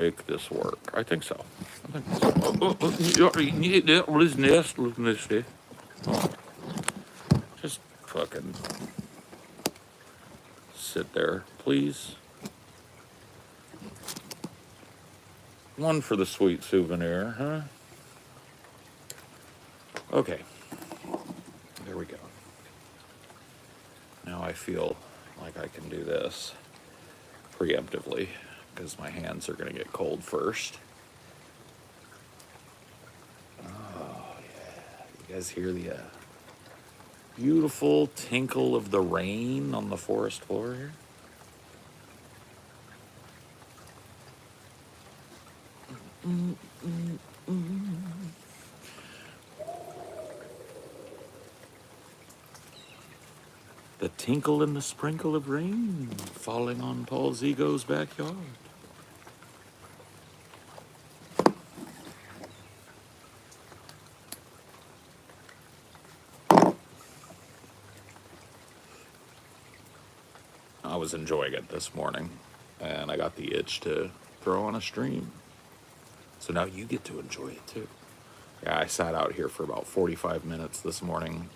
make this work. I think so. Just fucking sit there, please. One for the sweet souvenir, huh? Okay. There we go. Now I feel like I can do this preemptively because my hands are going to get cold first. Oh, yeah. You guys hear the beautiful tinkle of the rain on the forest floor here? The tinkle and the sprinkle of rain falling on Paul Zigo's backyard. I was enjoying it this morning, and I got the itch to throw on a stream. So now you get to enjoy it too. Yeah, I sat out here for about 45 minutes this morning,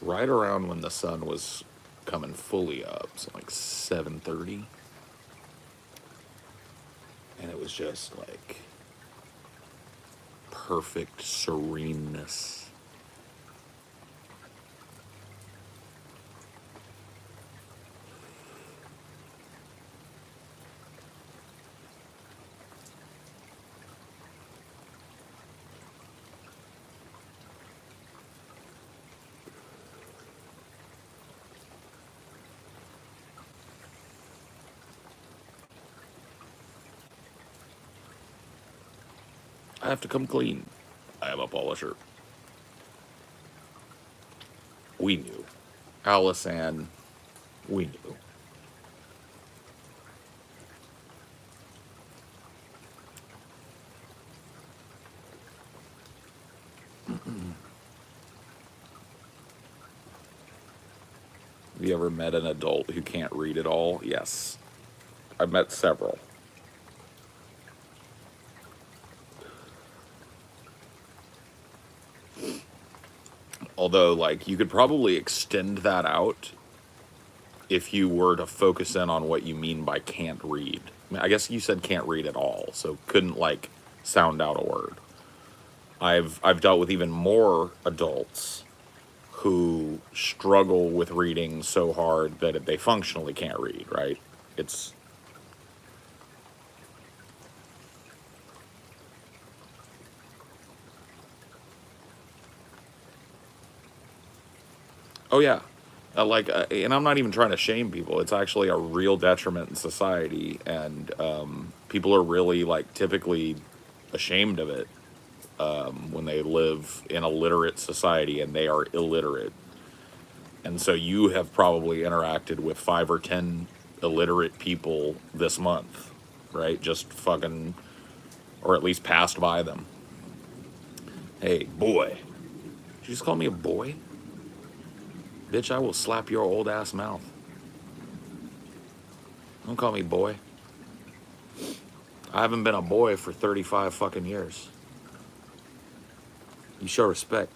right around when the sun was coming fully up, so like 7:30. And it was just like perfect sereneness. I have to come clean. I am a polisher. We knew. Alice Ann, we knew. Have you ever met an adult who can't read at all? Yes. I've met several. Although, like, you could probably extend that out if you were to focus in on what you mean by can't read. I mean, I guess you said can't read at all, so couldn't, like, sound out a word. I've dealt with even more adults who struggle with reading so hard that they functionally can't read, right? It's oh yeah, and I'm not even trying to shame people. It's actually a real detriment in society, and people are really like typically ashamed of it when they live in a literate society and they are illiterate. And so you have probably interacted with 5 or 10 illiterate people this month, right? Just fucking, or at least passed by them. Hey, boy. Did you just call me a boy? Bitch, I will slap your old ass mouth. Don't call me boy. I haven't been a boy for 35 fucking years. You show respect.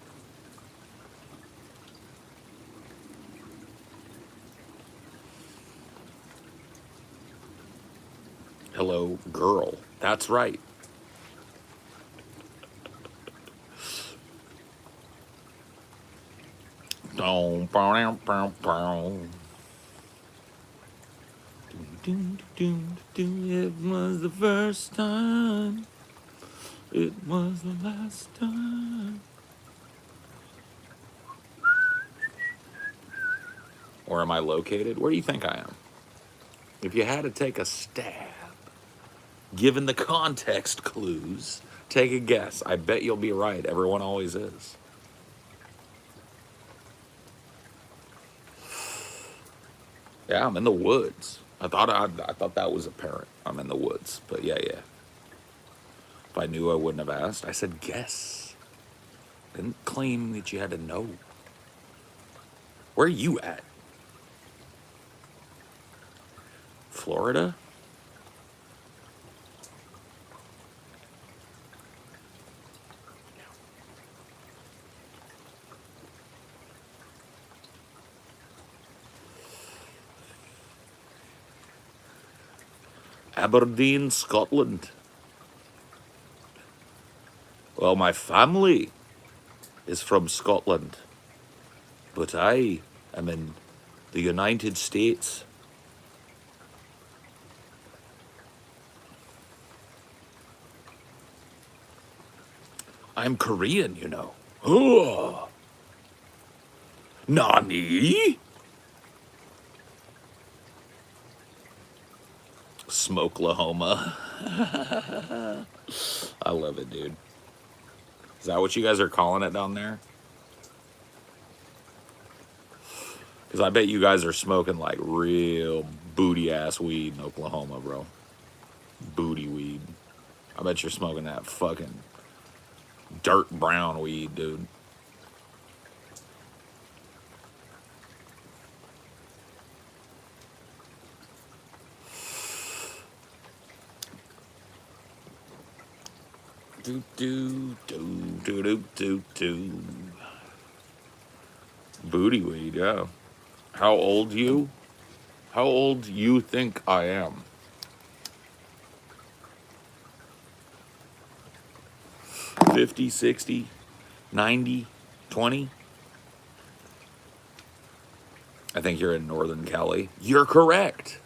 Hello, girl. That's right. It was the first time. It was the last time. Where am I located? Where do you think I am? If you had to take a stab, given the context clues, take a guess. I bet you'll be right. Everyone always is. Yeah, I'm in the woods. I thought that was apparent. I'm in the woods, but yeah. If I knew, I wouldn't have asked. I said guess. Didn't claim that you had to know. Where are you at? Florida? Aberdeen, Scotland. Well, my family is from Scotland, but I am in the United States. I'm Korean, you know. Oh, Nani? Smokelahoma. I love it, dude. Is that what you guys are calling it down there? Because I bet you guys are smoking like real booty ass weed in Oklahoma, bro. Booty weed. I bet you're smoking that fucking dirt brown weed, dude. Do do do do do do do. Booty weed, yeah. How old you? How old you think I am? 50, 60, 90, 20? I think you're in Northern Cali. You're correct.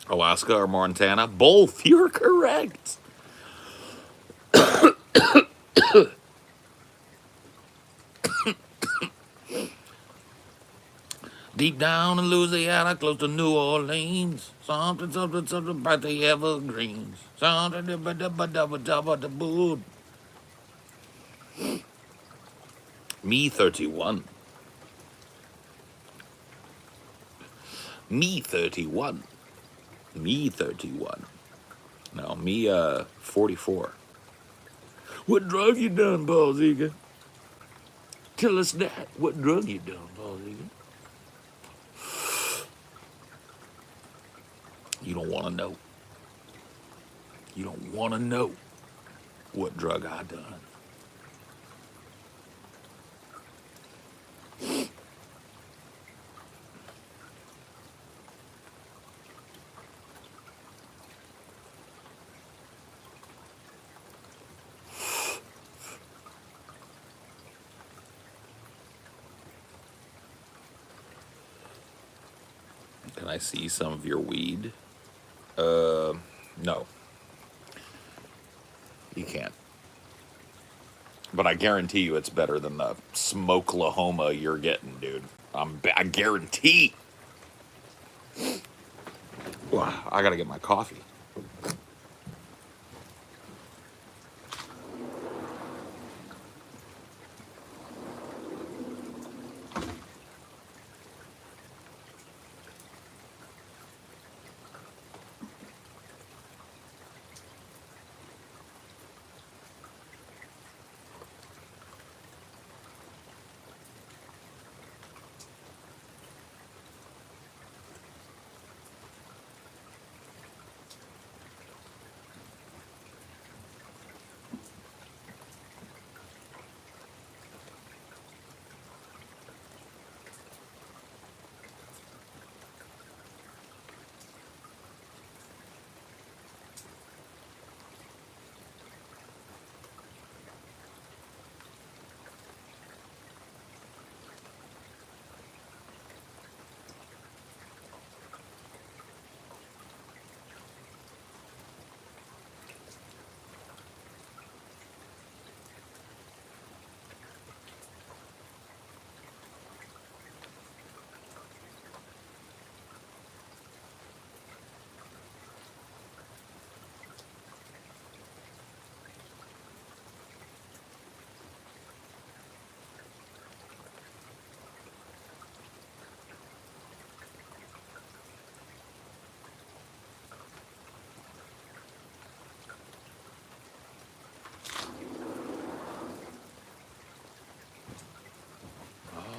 Alaska or Montana? Both. You're correct. Deep down in Louisiana, close to New Orleans. Something, something, something about the evergreens. Something about the boot. Me 31. Me 31. Me 31. No, me 44. What drug you done, Paul Ziga? Tell us that. What drug you done, Paul Ziga? You don't want to know. You don't want to know what drug I done. Can I see some of your weed? No. You can't. But I guarantee you it's better than the Smokelahoma you're getting, dude. I guarantee. Wow, I gotta get my coffee.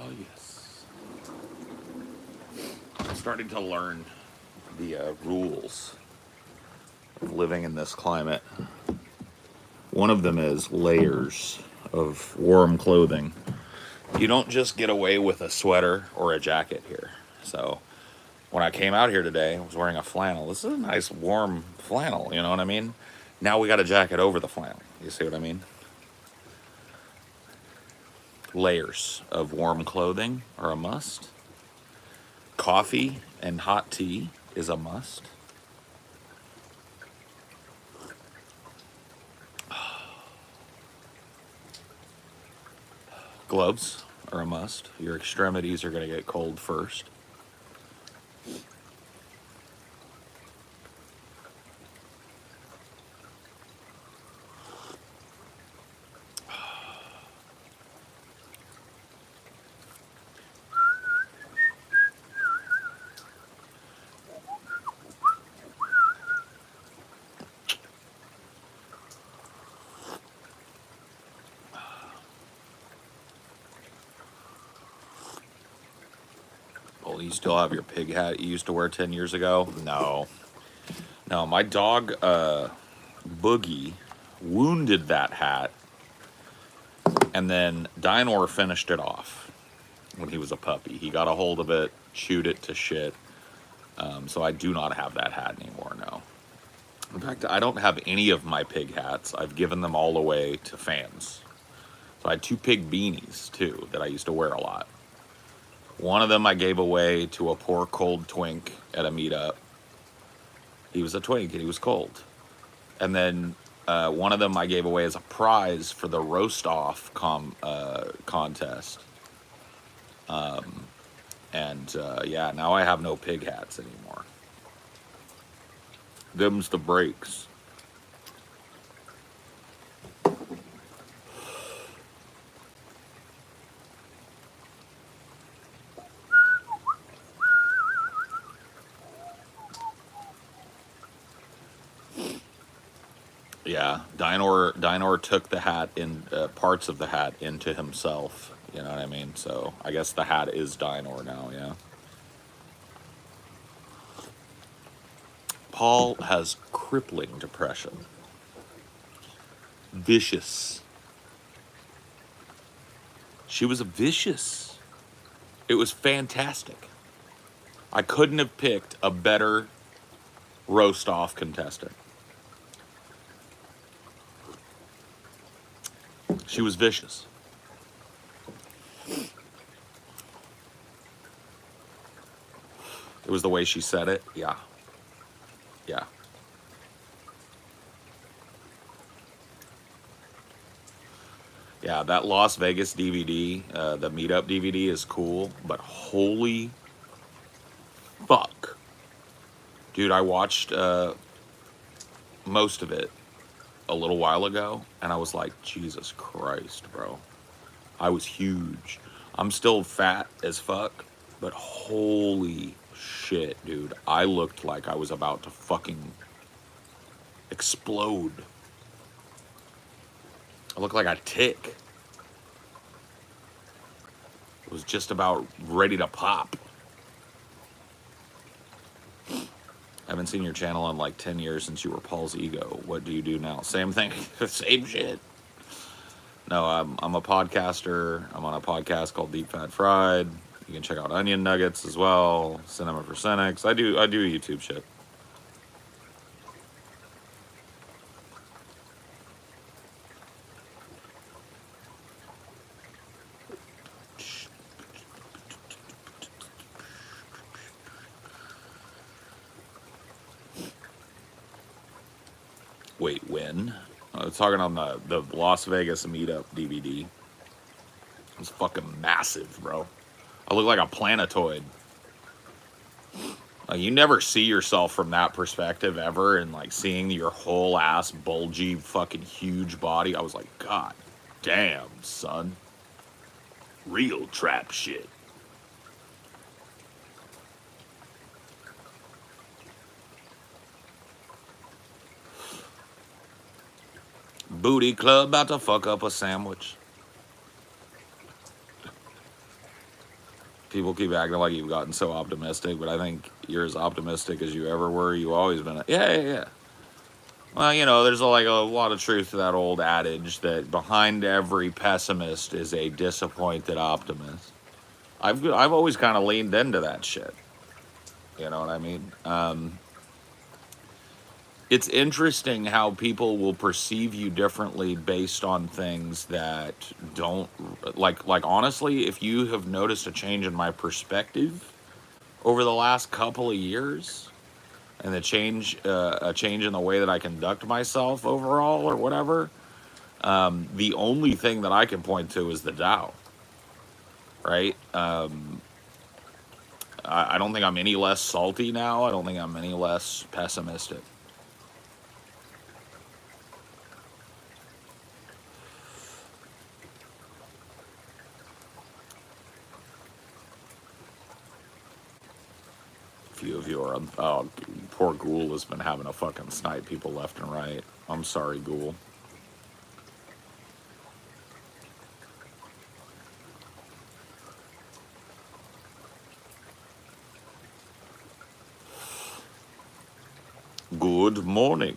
Oh, yes. I'm starting to learn the rules of living in this climate. One of them is layers of warm clothing. You don't just get away with a sweater or a jacket here. So When I came out here today, I was wearing a flannel. This is a nice warm flannel, you know what I mean? Now we got a jacket over the flannel. You see what I mean? Layers of warm clothing are a must. Coffee and hot tea is a must. Gloves are a must. Your extremities are going to get cold first. Well, you still have your pig hat you used to wear 10 years ago? No. No, my dog, Boogie, wounded that hat, and then Dinor finished it off when he was a puppy. He got a hold of it, chewed it to shit. So I do not have that hat anymore, no. In fact, I don't have any of my pig hats. I've given them all away to fans. So I had 2 pig beanies, too, that I used to wear a lot. One of them I gave away to a poor cold twink at a meetup. He was a twink and he was cold. And then one of them I gave away as a prize for the roast off contest. Yeah, now I have no pig hats anymore. Them's the breaks. Yeah, Dinor took the hat in parts of the hat into himself. You know what I mean? So I guess the hat is Dinor now. Yeah. Paul has crippling depression. Vicious. She was vicious. It was fantastic. I couldn't have picked a better roast off contestant. She was vicious. It was the way she said it. Yeah. Yeah. Yeah, that Las Vegas DVD, the meetup DVD is cool, but holy fuck. Dude, I watched most of it a little while ago, and I was like, Jesus Christ, bro. I was huge. I'm still fat as fuck, but holy shit, dude. I looked like I was about to fucking explode. I looked like a tick. It was just about ready to pop. I haven't seen your channel in like 10 years since you were Paul's ego. What do you do now? Same thing. Same shit. No, I'm a podcaster. I'm on a podcast called Deep Fat Fried. You can check out Onion Nuggets as well. Cinema for Cynics. I do YouTube shit. Wait, when? I was talking on the Las Vegas meetup DVD. It was fucking massive, bro. I look like a planetoid. Like, you never see yourself from that perspective ever, and like seeing your whole ass bulgy fucking huge body, I was like, God damn, son. Real trap shit. Booty club about to fuck up a sandwich. People keep acting like you've gotten so optimistic, but I think you're as optimistic as you ever were. You've always been. Yeah. Well, you know, there's like a lot of truth to that old adage that behind every pessimist is a disappointed optimist. I've always kind of leaned into that shit. You know what I mean? It's interesting how people will perceive you differently based on things that don't like honestly, if you have noticed a change in my perspective over the last couple of years and a change in the way that I conduct myself overall or whatever, the only thing that I can point to is the Tao, right? I don't think I'm any less salty now. I don't think I'm any less pessimistic. Few of you are. Oh, poor Ghoul has been having a fucking snipe people left and right. I'm sorry, Ghoul. Good morning.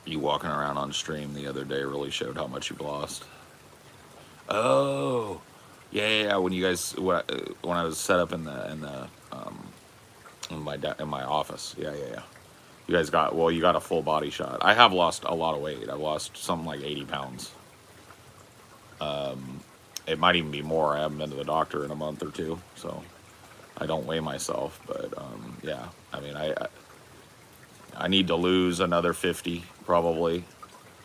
You walking around on stream the other day really showed how much you've lost. Oh, yeah. When you guys, when I was set up in my office, yeah. You guys you got a full body shot. I have lost a lot of weight. I've lost something like 80 pounds. It might even be more. I haven't been to the doctor in a month or two, so I don't weigh myself. But yeah, I mean, I need to lose another 50, probably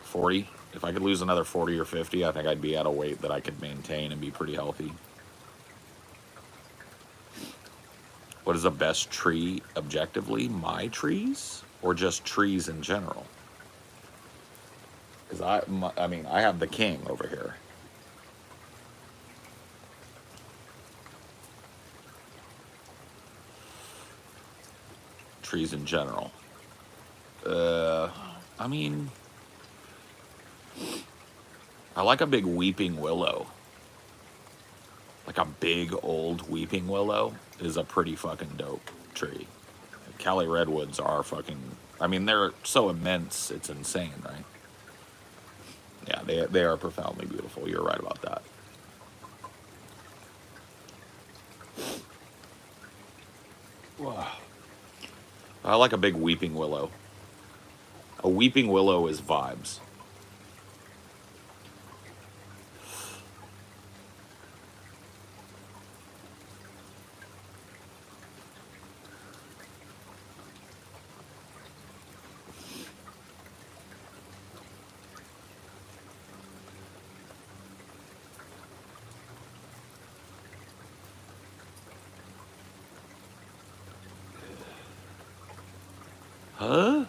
40. If I could lose another 40 or 50, I think I'd be at a weight that I could maintain and be pretty healthy. What is the best tree objectively? My trees or just trees in general? Because I mean, I have the king over here. Trees in general. I mean, I like a big weeping willow. Like a big old weeping willow is a pretty fucking dope tree. Cali redwoods are fucking. I mean, they're so immense, it's insane, right? Yeah, they are profoundly beautiful. You're right about that. Wow. I like a big weeping willow. A weeping willow is vibes. Huh?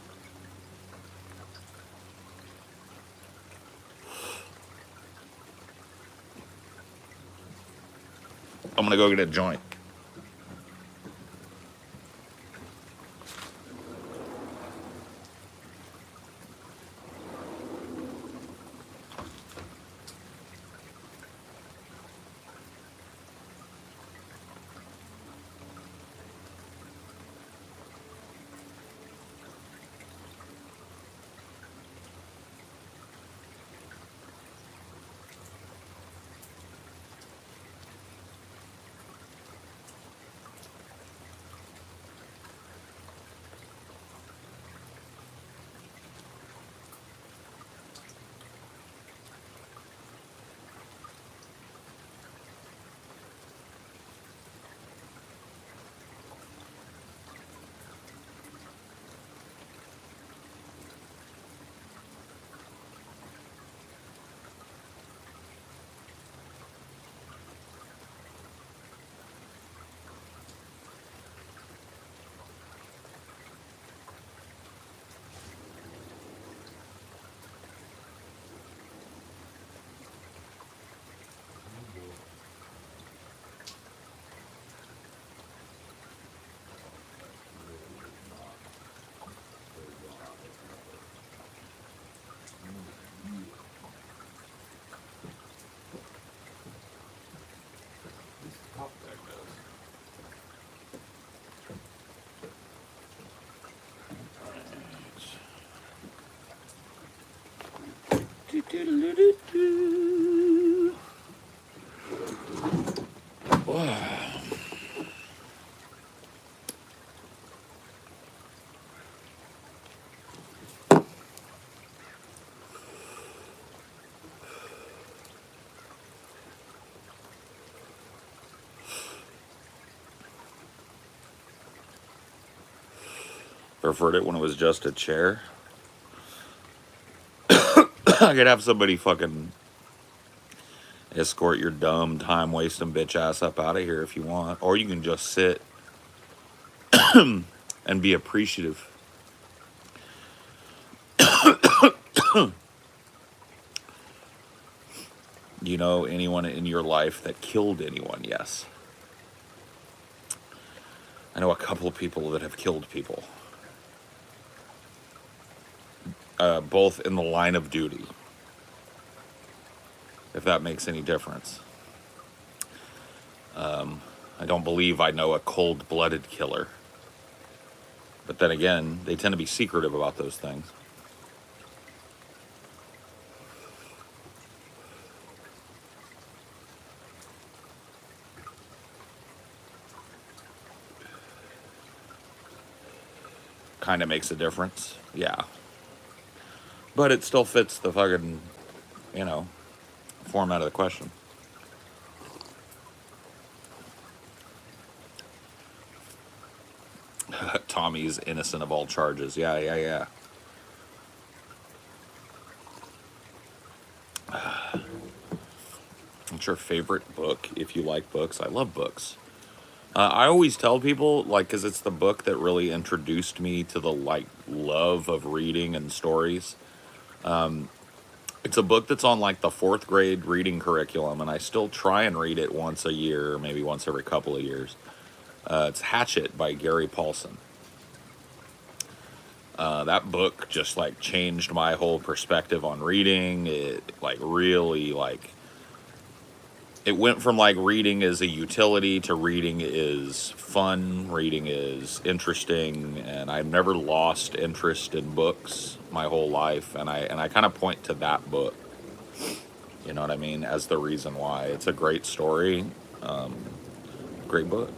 I'm gonna go get a joint. Preferred it when it was just a chair. I could have somebody fucking escort your dumb, time wasting bitch ass up out of here if you want. Or you can just sit and be appreciative. You know anyone in your life that killed anyone? Yes. I know a couple of people that have killed people. Both in the line of duty. If that makes any difference. I don't believe I know a cold-blooded killer. But then again, they tend to be secretive about those things. Kind of makes a difference. Yeah. But it still fits the fucking, format of the question. Tommy's innocent of all charges. Yeah. What's your favorite book, if you like books? I love books. I always tell people, because it's the book that really introduced me to the, love of reading and stories. It's a book that's on, the 4th grade reading curriculum, and I still try and read it once a year, maybe once every couple of years. It's Hatchet by Gary Paulson. That book just, changed my whole perspective on reading. It, really, it went from reading is a utility to reading is fun, reading is interesting, and I've never lost interest in books my whole life, and I kind of point to that book, you know what I mean, as the reason why. It's a great story, great book.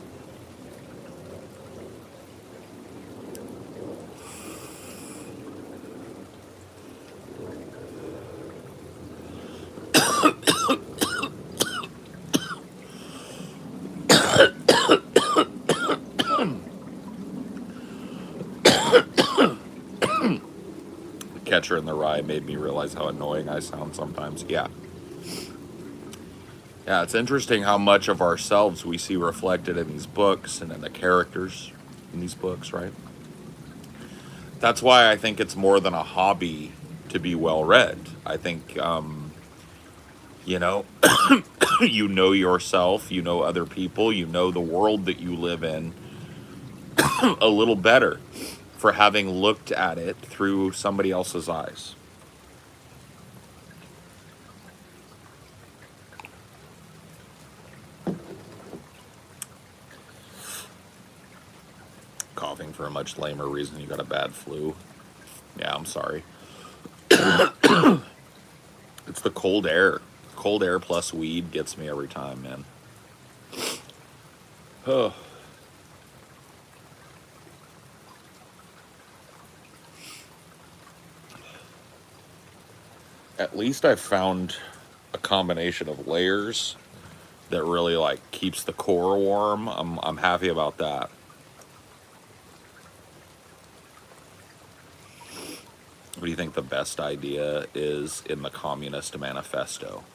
Catcher in the Rye made me realize how annoying I sound sometimes. Yeah, it's interesting how much of ourselves we see reflected in these books and in the characters in these books, right? That's why I think it's more than a hobby to be well read. I think, you know, you know yourself, you know other people, you know the world that you live in a little better for having looked at it through somebody else's eyes. Coughing for a much lamer reason. You got a bad flu. Yeah, I'm sorry. It's the cold air. Cold air plus weed gets me every time, man. Oh. At least I've found a combination of layers that really keeps the core warm. I'm happy about that. What do you think the best idea is in the Communist Manifesto?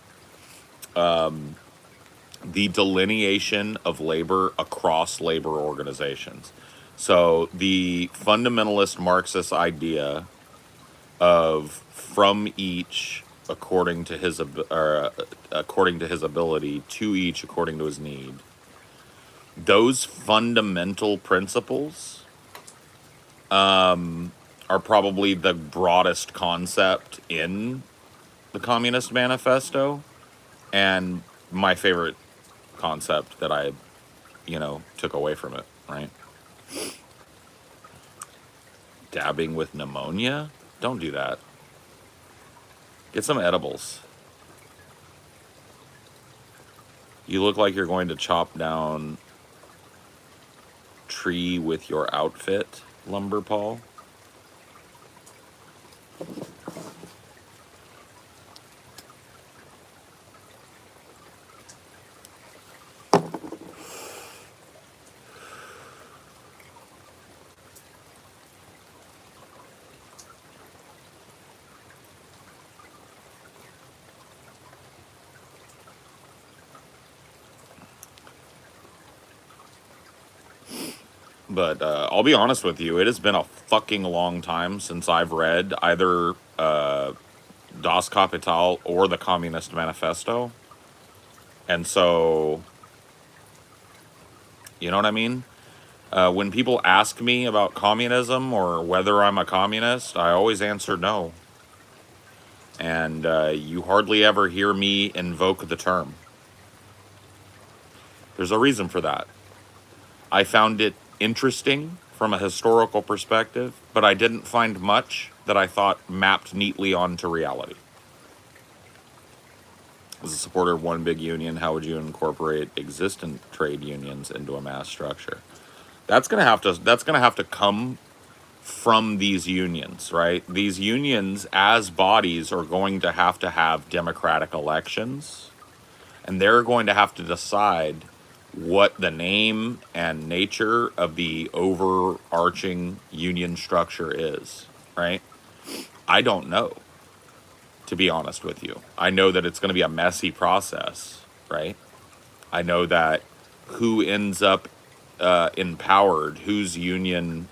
The delineation of labor across labor organizations. So the fundamentalist Marxist idea of from each according to his ability, to each according to his need. Those fundamental principles are probably the broadest concept in the Communist Manifesto, and my favorite concept that I, took away from it, right? Dabbing with pneumonia? Don't do that. Get some edibles. You look like you're going to chop down tree with your outfit, Lumber Paul. But I'll be honest with you, it has been a fucking long time since I've read either Das Kapital or the Communist Manifesto. And so, you know what I mean? When people ask me about communism or whether I'm a communist, I always answer no. And you hardly ever hear me invoke the term. There's a reason for that. I found it interesting from a historical perspective, but I didn't find much that I thought mapped neatly onto reality. As a supporter of one big union, how would you incorporate existent trade unions into a mass structure? That's gonna have to come from these unions, right? These unions as bodies are going to have democratic elections, and they're going to have to decide what the name and nature of the overarching union structure is, right? I don't know, to be honest with you. I know that it's going to be a messy process, right? I know that who ends up empowered, whose union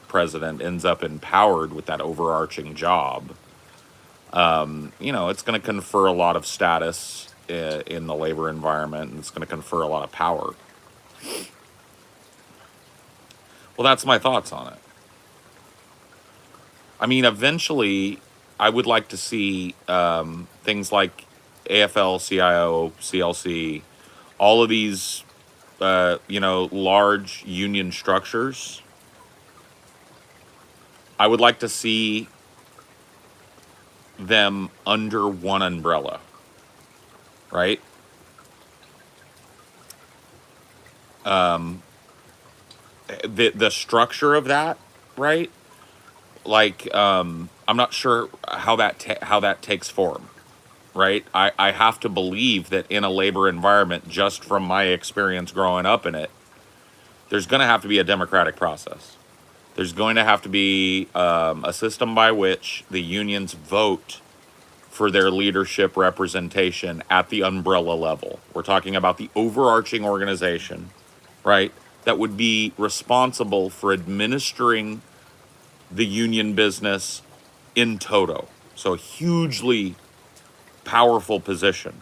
president ends up empowered with that overarching job, it's going to confer a lot of status in the labor environment, and it's going to confer a lot of power. Well, that's my thoughts on it. I mean, eventually, I would like to see things like AFL, CIO, CLC, all of these, large union structures. I would like to see them under one umbrella, right? The structure of that, right? Like, I'm not sure how that takes form, right? I have to believe that in a labor environment, just from my experience growing up in it, there's going to have to be a democratic process. There's going to have to be a system by which the unions vote for their leadership representation at the umbrella level. We're talking about the overarching organization, right? That would be responsible for administering the union business in toto. So a hugely powerful position.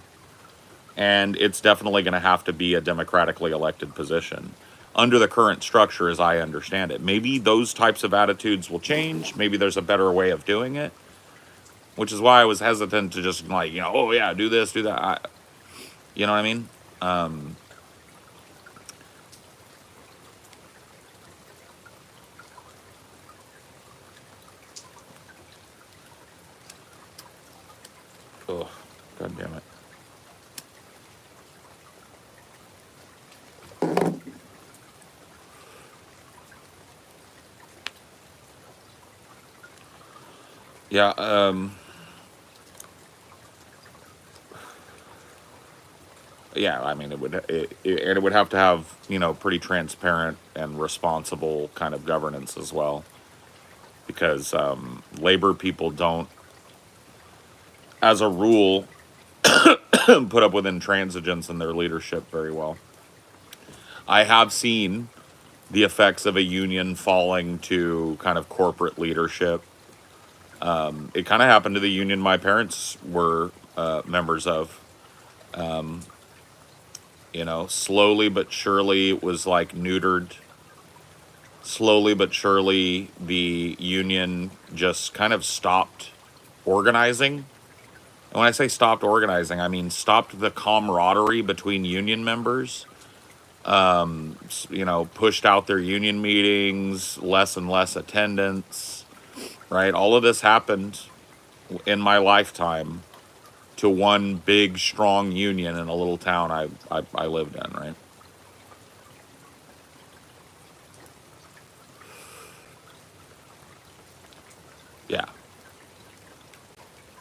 And it's definitely going to have to be a democratically elected position under the current structure as I understand it. Maybe those types of attitudes will change. Maybe there's a better way of doing it, which is why I was hesitant to just like, oh yeah, do this, do that. You know what I mean? Oh, God damn it. Yeah, yeah, I mean, it would have to have, pretty transparent and responsible kind of governance as well, because labor people don't, as a rule, put up with intransigence in their leadership very well. I have seen the effects of a union falling to kind of corporate leadership. It kind of happened to the union my parents were members of. Slowly but surely it was like neutered. Slowly but surely the union just kind of stopped organizing. And when I say stopped organizing, I mean stopped the camaraderie between union members. Pushed out their union meetings, less and less attendance, right? All of this happened in my lifetime to one big, strong union in a little town I lived in, right? Yeah.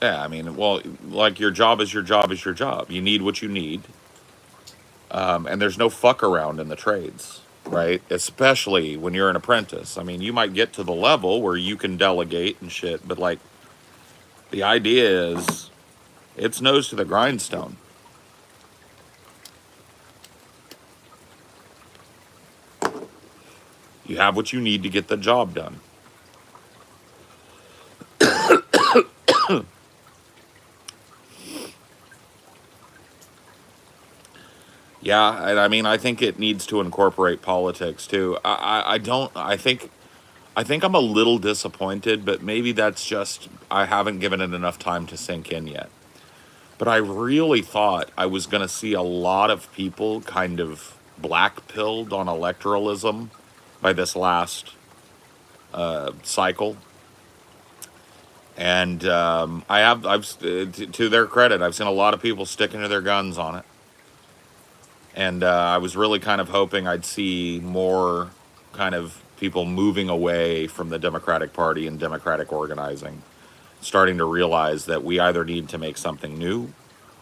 Yeah, I mean, well, like your job is your job is your job. You need what you need, and there's no fuck around in the trades, right? Especially when you're an apprentice. I mean, you might get to the level where you can delegate and shit, but like the idea is it's nose to the grindstone. You have what you need to get the job done. Yeah, and I mean, I think it needs to incorporate politics too. I don't. I think I'm a little disappointed, but maybe that's just I haven't given it enough time to sink in yet. But I really thought I was going to see a lot of people kind of black pilled on electoralism by this last cycle. And to their credit, I've seen a lot of people sticking to their guns on it. And I was really kind of hoping I'd see more kind of people moving away from the Democratic Party and Democratic organizing, starting to realize that we either need to make something new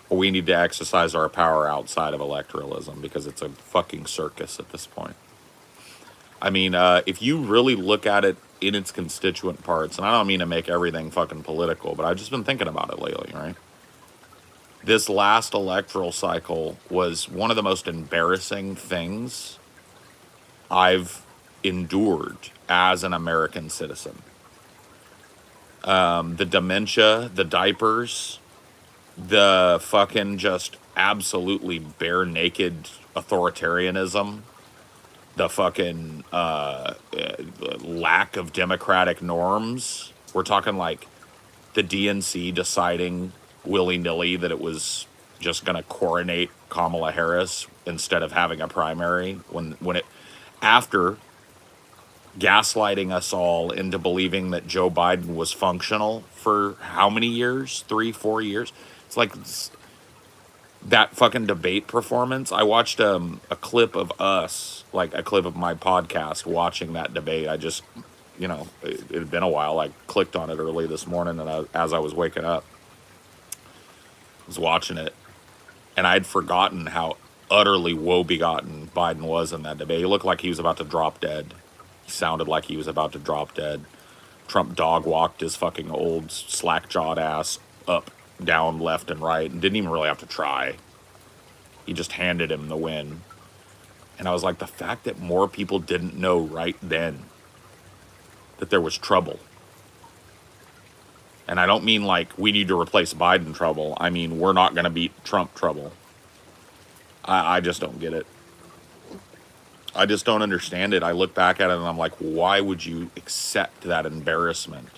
or we need to exercise our power outside of electoralism because it's a fucking circus at this point. I mean, if you really look at it in its constituent parts, and I don't mean to make everything fucking political, but I've just been thinking about it lately, right? This last electoral cycle was one of the most embarrassing things I've endured as an American citizen. The dementia, the diapers, the fucking just absolutely bare naked authoritarianism, the fucking lack of democratic norms. We're talking like the DNC deciding willy nilly that it was just going to coronate Kamala Harris instead of having a primary when it after gaslighting us all into believing that Joe Biden was functional for how many years? 3, 4 years? It's like that fucking debate performance. I watched a clip of us, like a clip of my podcast watching that debate. I just, it had been a while. I clicked on it early this morning, and as I was waking up, I was watching it, and I'd forgotten how utterly woe-begotten Biden was in that debate. He looked like he was about to drop dead. He sounded like he was about to drop dead. Trump dog walked his fucking old slack-jawed ass up, down, left, and right, and didn't even really have to try. He just handed him the win. And I was like, the fact that more people didn't know right then that there was trouble. And I don't mean like we need to replace Biden trouble. I mean, we're not going to beat Trump trouble. I just don't get it. I just don't understand it. I look back at it and I'm like, why would you accept that embarrassment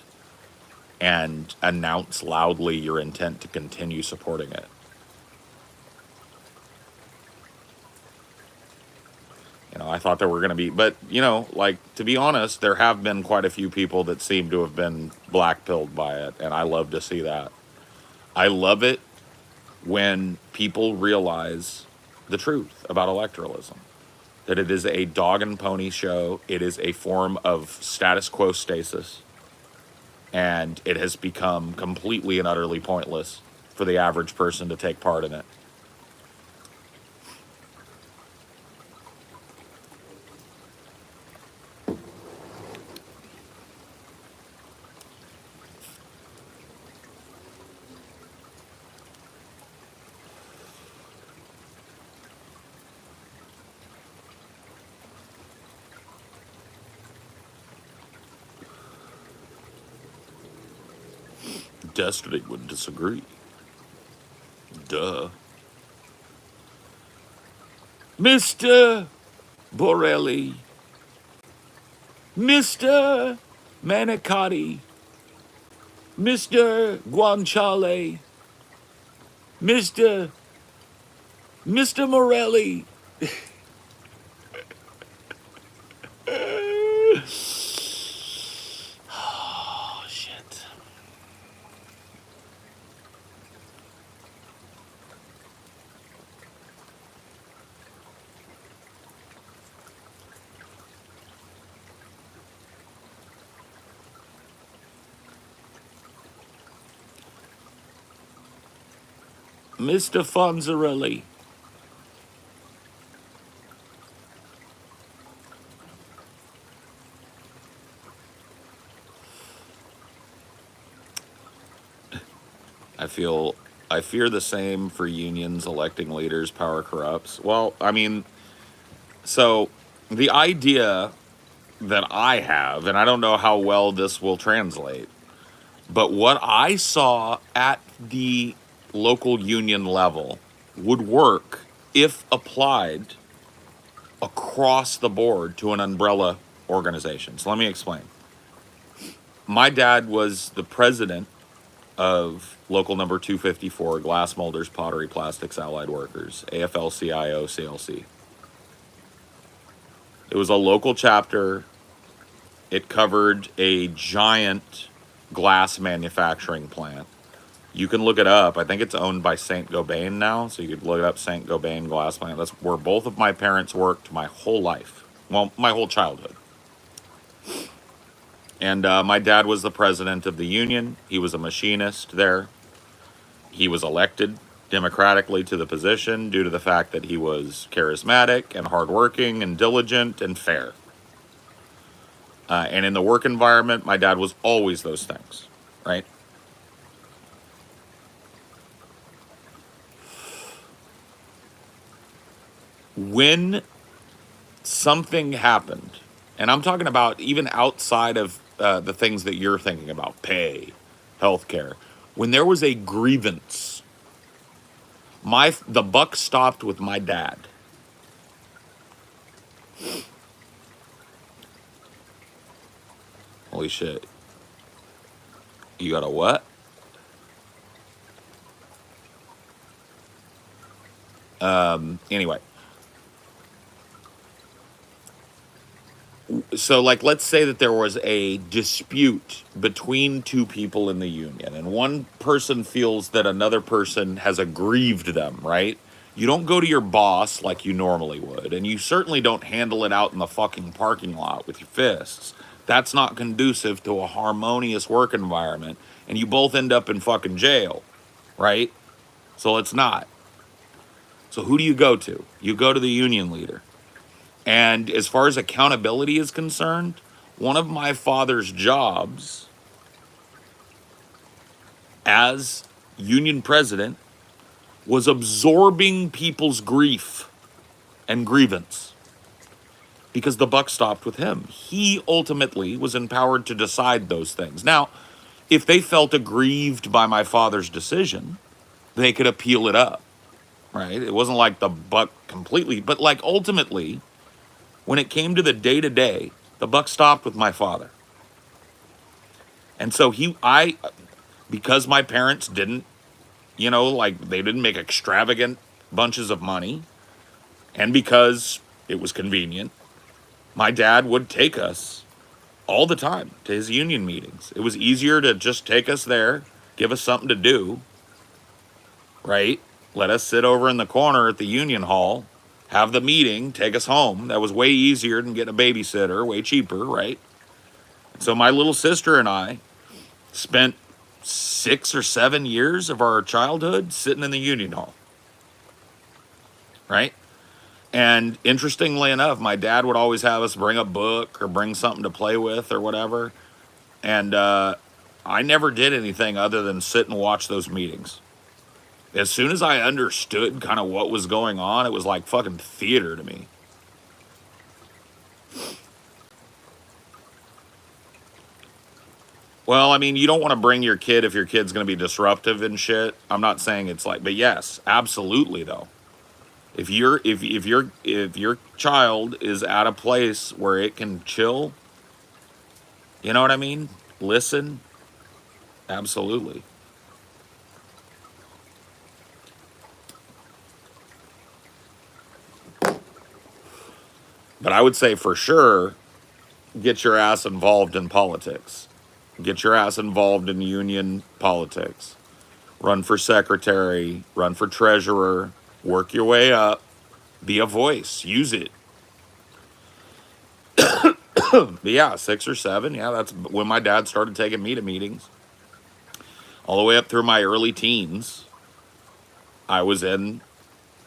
and announce loudly your intent to continue supporting it? I thought there were going to be, but, like, to be honest, there have been quite a few people that seem to have been black-pilled by it, and I love to see that. I love it when people realize the truth about electoralism, that it is a dog and pony show, it is a form of status quo stasis, and it has become completely and utterly pointless for the average person to take part in it. Destiny would disagree. Duh. Mr. Borelli, Mr. Manicotti, Mr. Guanciale, Mr. Mr. Morelli. Oh, shit. Mr. Fonzarelli. I feel I fear the same for unions electing leaders. Power corrupts. Well, I mean, so the idea that I have, and I don't know how well this will translate, but what I saw at the local union level would work if applied across the board to an umbrella organization. So let me explain. My dad was the president of local number 254, Glass Molders, Pottery, Plastics, Allied Workers, AFL-CIO, CLC. It was a local chapter. It covered a giant glass manufacturing plant. You can look it up. I think it's owned by Saint Gobain now, so you could look it up, Saint Gobain glass plant. That's where both of my parents worked my whole life. Well, my whole childhood. And my dad was the president of the union. He was a machinist there. He was elected democratically to the position due to the fact that he was charismatic and hardworking and diligent and fair. And in the work environment, my dad was always those things, right? When something happened, and I'm talking about even outside of the things that you're thinking about, pay, healthcare, when there was a grievance, the buck stopped with my dad. Holy shit. You got a what? Anyway. So, like, let's say that there was a dispute between two people in the union, and one person feels that another person has aggrieved them, right? You don't go to your boss like you normally would, and you certainly don't handle it out in the fucking parking lot with your fists. That's not conducive to a harmonious work environment, and you both end up in fucking jail, right? So it's not. So who do you go to? You go to the union leader. And as far as accountability is concerned, one of my father's jobs as union president was absorbing people's grief and grievance because the buck stopped with him. He ultimately was empowered to decide those things. Now, if they felt aggrieved by my father's decision, they could appeal it up, right? It wasn't like the buck completely, but like ultimately, when it came to the day-to-day, the buck stopped with my father. And so because my parents didn't, like they didn't make extravagant bunches of money, and because it was convenient, my dad would take us all the time to his union meetings. It was easier to just take us there, give us something to do, right? Let us sit over in the corner at the union hall, have the meeting, take us home. That was way easier than getting a babysitter, way cheaper, right? So my little sister and I spent 6 or 7 years of our childhood sitting in the union hall, right? And interestingly enough, my dad would always have us bring a book or bring something to play with or whatever. And I never did anything other than sit and watch those meetings. As soon as I understood kind of what was going on, it was like fucking theater to me. Well, I mean, you don't want to bring your kid if your kid's going to be disruptive and shit. I'm not saying it's like, but yes, absolutely though. If your child is at a place where it can chill, you know what I mean? Listen, absolutely. But I would say for sure, get your ass involved in politics. Get your ass involved in union politics. Run for secretary, run for treasurer, work your way up, be a voice, use it. But yeah, 6 or 7. Yeah, that's when my dad started taking me to meetings. All the way up through my early teens. I was in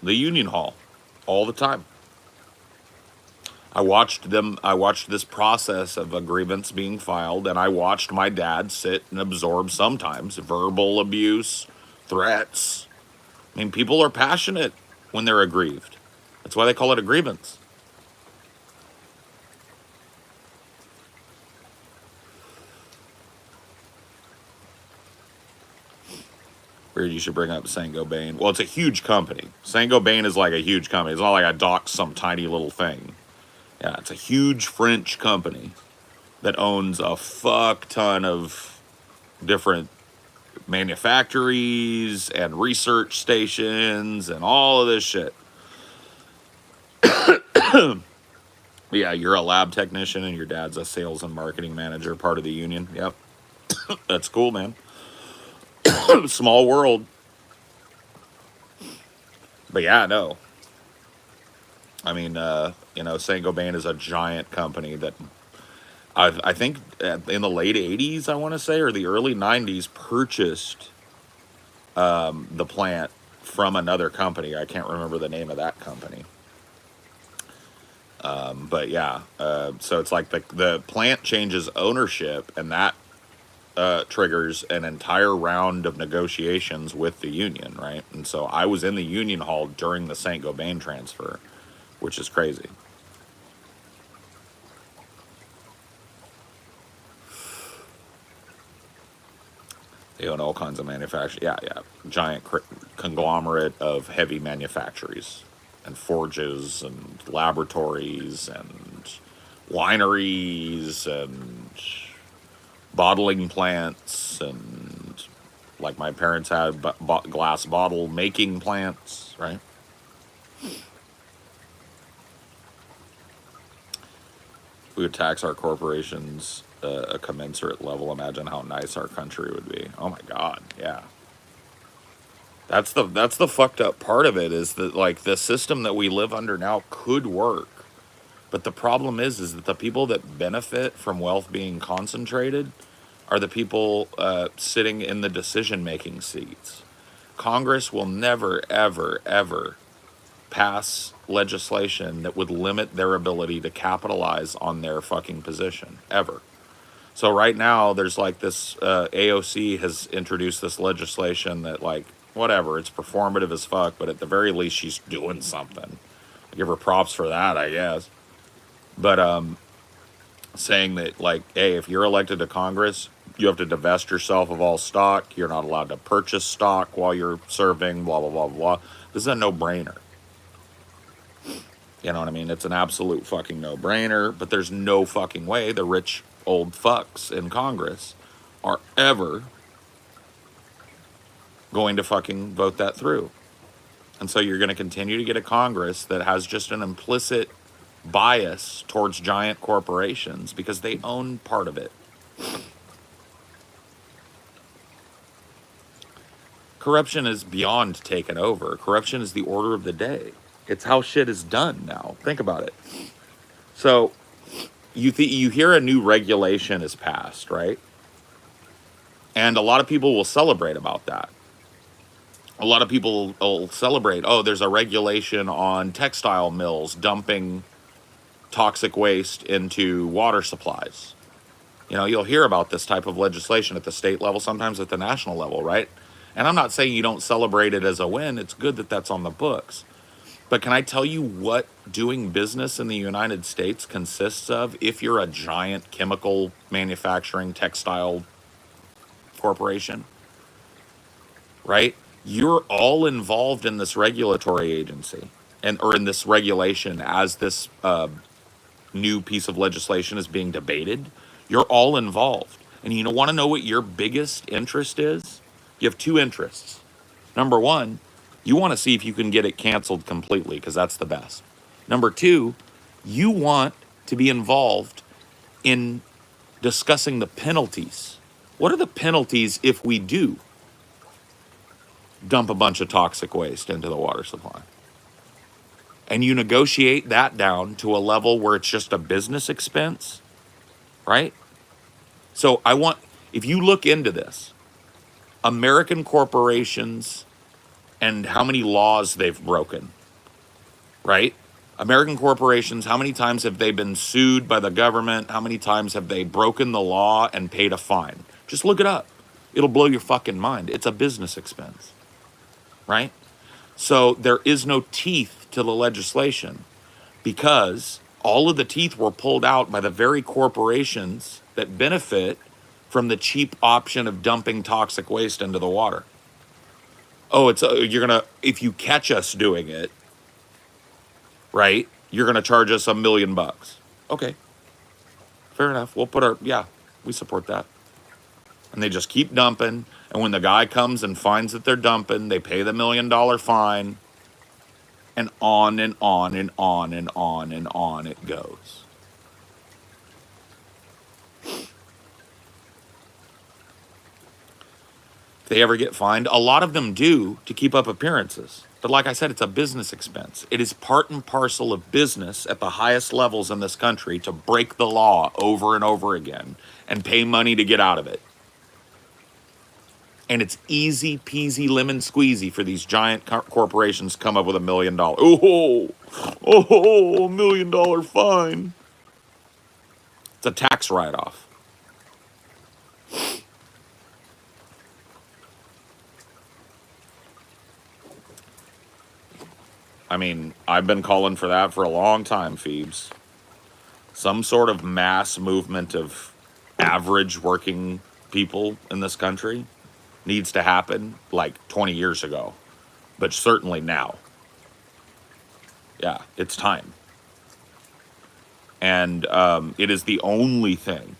the union hall all the time. I watched this process of a grievance being filed, and I watched my dad sit and absorb sometimes verbal abuse, threats. I mean, people are passionate when they're aggrieved. That's why they call it a grievance. Weird you should bring up Saint-Gobain. Well, it's a huge company. Saint-Gobain is like a huge company. It's not like I docked some tiny little thing. Yeah, it's a huge French company that owns a fuck ton of different manufactories and research stations and all of this shit. Yeah, you're a lab technician and your dad's a sales and marketing manager, part of the union. Yep. That's cool, man. Small world. But yeah, no. I mean, Saint Gobain is a giant company that I think in the late 80s, I want to say, or the early 90s, purchased the plant from another company. I can't remember the name of that company. But yeah, so it's like the plant changes ownership, and that triggers an entire round of negotiations with the union, right? And so I was in the union hall during the Saint Gobain transfer, which is crazy. They own all kinds of manufacturing. Yeah, yeah, giant conglomerate of heavy manufactories and forges and laboratories and wineries and bottling plants, and like my parents had glass bottle making plants, right? We would tax our corporations a commensurate level. Imagine how nice our country would be. Oh my God, yeah. That's the fucked up part of it, is that like the system that we live under now could work, but the problem is that the people that benefit from wealth being concentrated are the people sitting in the decision making seats. Congress will never, ever, ever pass legislation that would limit their ability to capitalize on their fucking position, ever. So right now, there's like this AOC has introduced this legislation that, like, whatever, it's performative as fuck, but at the very least, she's doing something. I give her props for that, I guess. But saying that, like, hey, if you're elected to Congress, you have to divest yourself of all stock. You're not allowed to purchase stock while you're serving. Blah blah blah blah. This is a no-brainer. You know what I mean? It's an absolute fucking no-brainer, but there's no fucking way the rich old fucks in Congress are ever going to fucking vote that through. And so you're going to continue to get a Congress that has just an implicit bias towards giant corporations because they own part of it. Corruption is beyond taken over. Corruption is the order of the day. It's how shit is done now. Think about it. So you hear a new regulation is passed, right? And a lot of people will celebrate about that. A lot of people will celebrate, oh, there's a regulation on textile mills dumping toxic waste into water supplies. You'll hear about this type of legislation at the state level, sometimes at the national level, right? And I'm not saying you don't celebrate it as a win. It's good that that's on the books. But can I tell you what doing business in the United States consists of if you're a giant chemical manufacturing textile corporation, right? You're all involved in this regulatory agency or in this regulation as this new piece of legislation is being debated. You're all involved. And you want to know what your biggest interest is? You have two interests. Number one, you want to see if you can get it canceled completely because that's the best. Number two, you want to be involved in discussing the penalties. What are the penalties if we do dump a bunch of toxic waste into the water supply? And you negotiate that down to a level where it's just a business expense, right? So if you look into this, American corporations and how many laws they've broken, right? American corporations, how many times have they been sued by the government? How many times have they broken the law and paid a fine? Just look it up. It'll blow your fucking mind. It's a business expense, right? So there is no teeth to the legislation because all of the teeth were pulled out by the very corporations that benefit from the cheap option of dumping toxic waste into the water. Oh, it's you're gonna, if you catch us doing it, right? You're gonna charge us $1 million. Okay, fair enough. We'll put our, yeah, we support that. And they just keep dumping. And when the guy comes and finds that they're dumping, they pay the $1 million fine. And on and on and on and on and on it goes. If they ever get fined, a lot of them do to keep up appearances. But like I said, it's a business expense. It is part and parcel of business at the highest levels in this country to break the law over and over again and pay money to get out of it. And it's easy peasy lemon squeezy for these giant corporations to come up with $1 million. Oh, $1 million fine. It's a tax write-off. I mean, I've been calling for that for a long time, Phoebes. Some sort of mass movement of average working people in this country needs to happen like 20 years ago, but certainly now. Yeah, it's time. And it is the only thing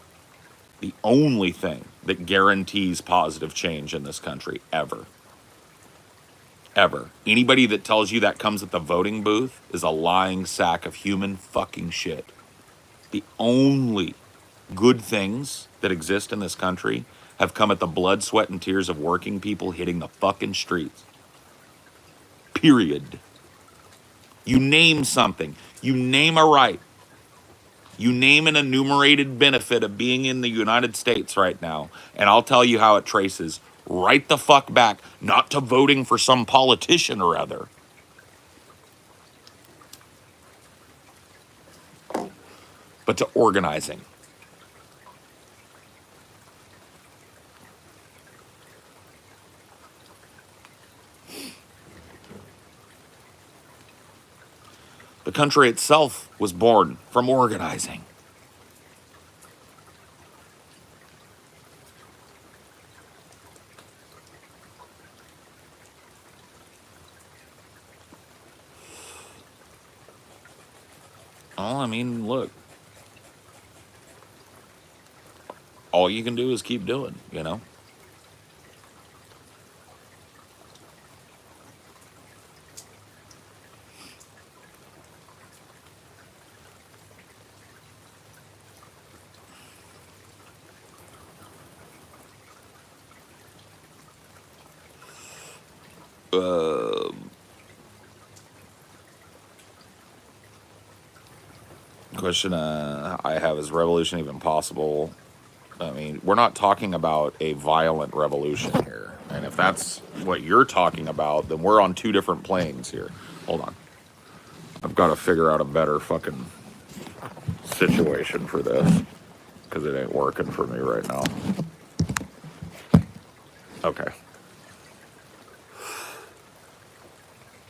that guarantees positive change in this country ever. Ever. Anybody that tells you that comes at the voting booth is a lying sack of human fucking shit. The only good things that exist in this country have come at the blood, sweat, and tears of working people hitting the fucking streets. Period. You name something. You name a right. You name an enumerated benefit of being in the United States right now, and I'll tell you how it traces right the fuck back, not to voting for some politician or other, but to organizing. The country itself was born from organizing. Well, I mean, look, all you can do is keep doing, you know? Uh, question I have, is revolution even possible? I mean, we're not talking about a violent revolution here. And if that's what you're talking about, then we're on two different planes here. Hold on. I've got to figure out a better fucking situation for this because it ain't working for me right now. Okay.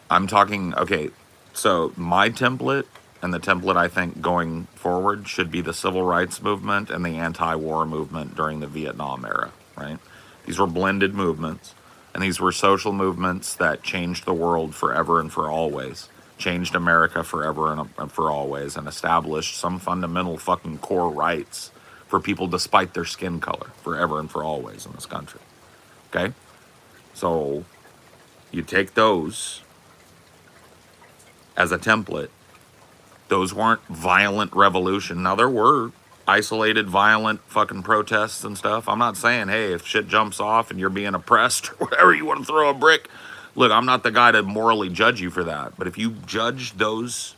I'm talking, okay, so my template and the template I think going forward should be the civil rights movement and the anti-war movement during the Vietnam era, right? These were blended movements, and these were social movements that changed the world forever and for always, changed America forever and for always, and established some fundamental fucking core rights for people despite their skin color forever and for always in this country, okay? So you take those as a template. Those weren't violent revolution. Now, there were isolated violent fucking protests and stuff. I'm not saying, hey, if shit jumps off and you're being oppressed or whatever, you want to throw a brick. Look, I'm not the guy to morally judge you for that. But if you judge those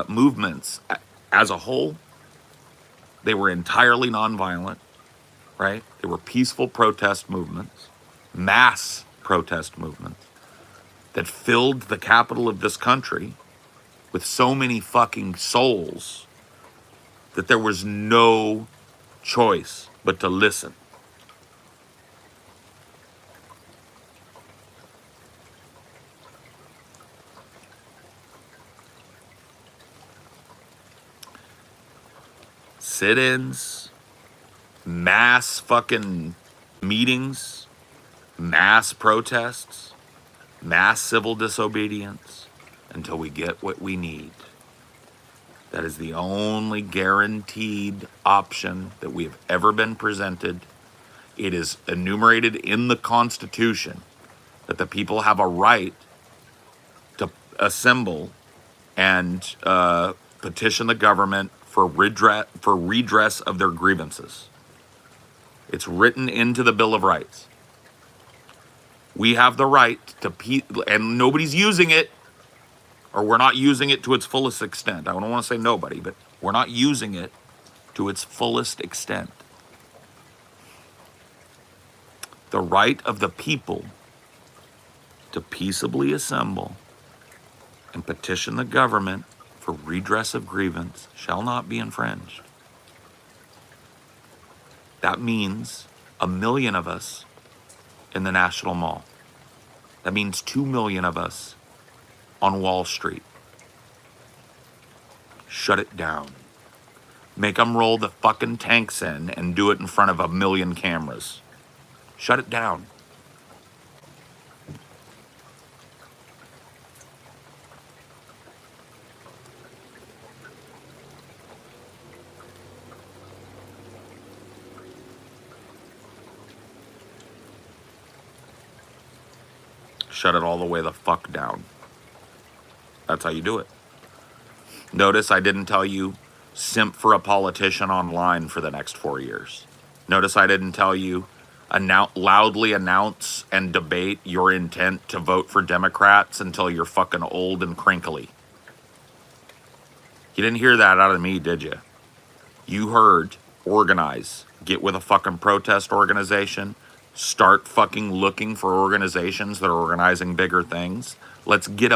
movements as a whole, they were entirely nonviolent, right? They were peaceful protest movements, mass protest movements that filled the capital of this country with so many fucking souls that there was no choice but to listen. Sit-ins, mass fucking meetings, mass protests, mass civil disobedience until we get what we need. That is the only guaranteed option that we have ever been presented. It is enumerated in the Constitution that the people have a right to assemble and petition the government for redress of their grievances. It's written into the Bill of Rights. We have the right to, and nobody's using it, or we're not using it to its fullest extent. I don't want to say nobody, but we're not using it to its fullest extent. The right of the people to peaceably assemble and petition the government for redress of grievance shall not be infringed. That means 1 million of us in the National Mall. That means 2 million of us on Wall Street. Shut it down. Make them roll the fucking tanks in and do it in front of 1 million cameras. Shut it down. Shut it all the way the fuck down. That's how you do it. Notice I didn't tell you simp for a politician online for the next 4 years. Notice I didn't tell you loudly announce and debate your intent to vote for Democrats until you're fucking old and crinkly. You didn't hear that out of me, did you? You heard organize, get with a fucking protest organization, start fucking looking for organizations that are organizing bigger things. Let's get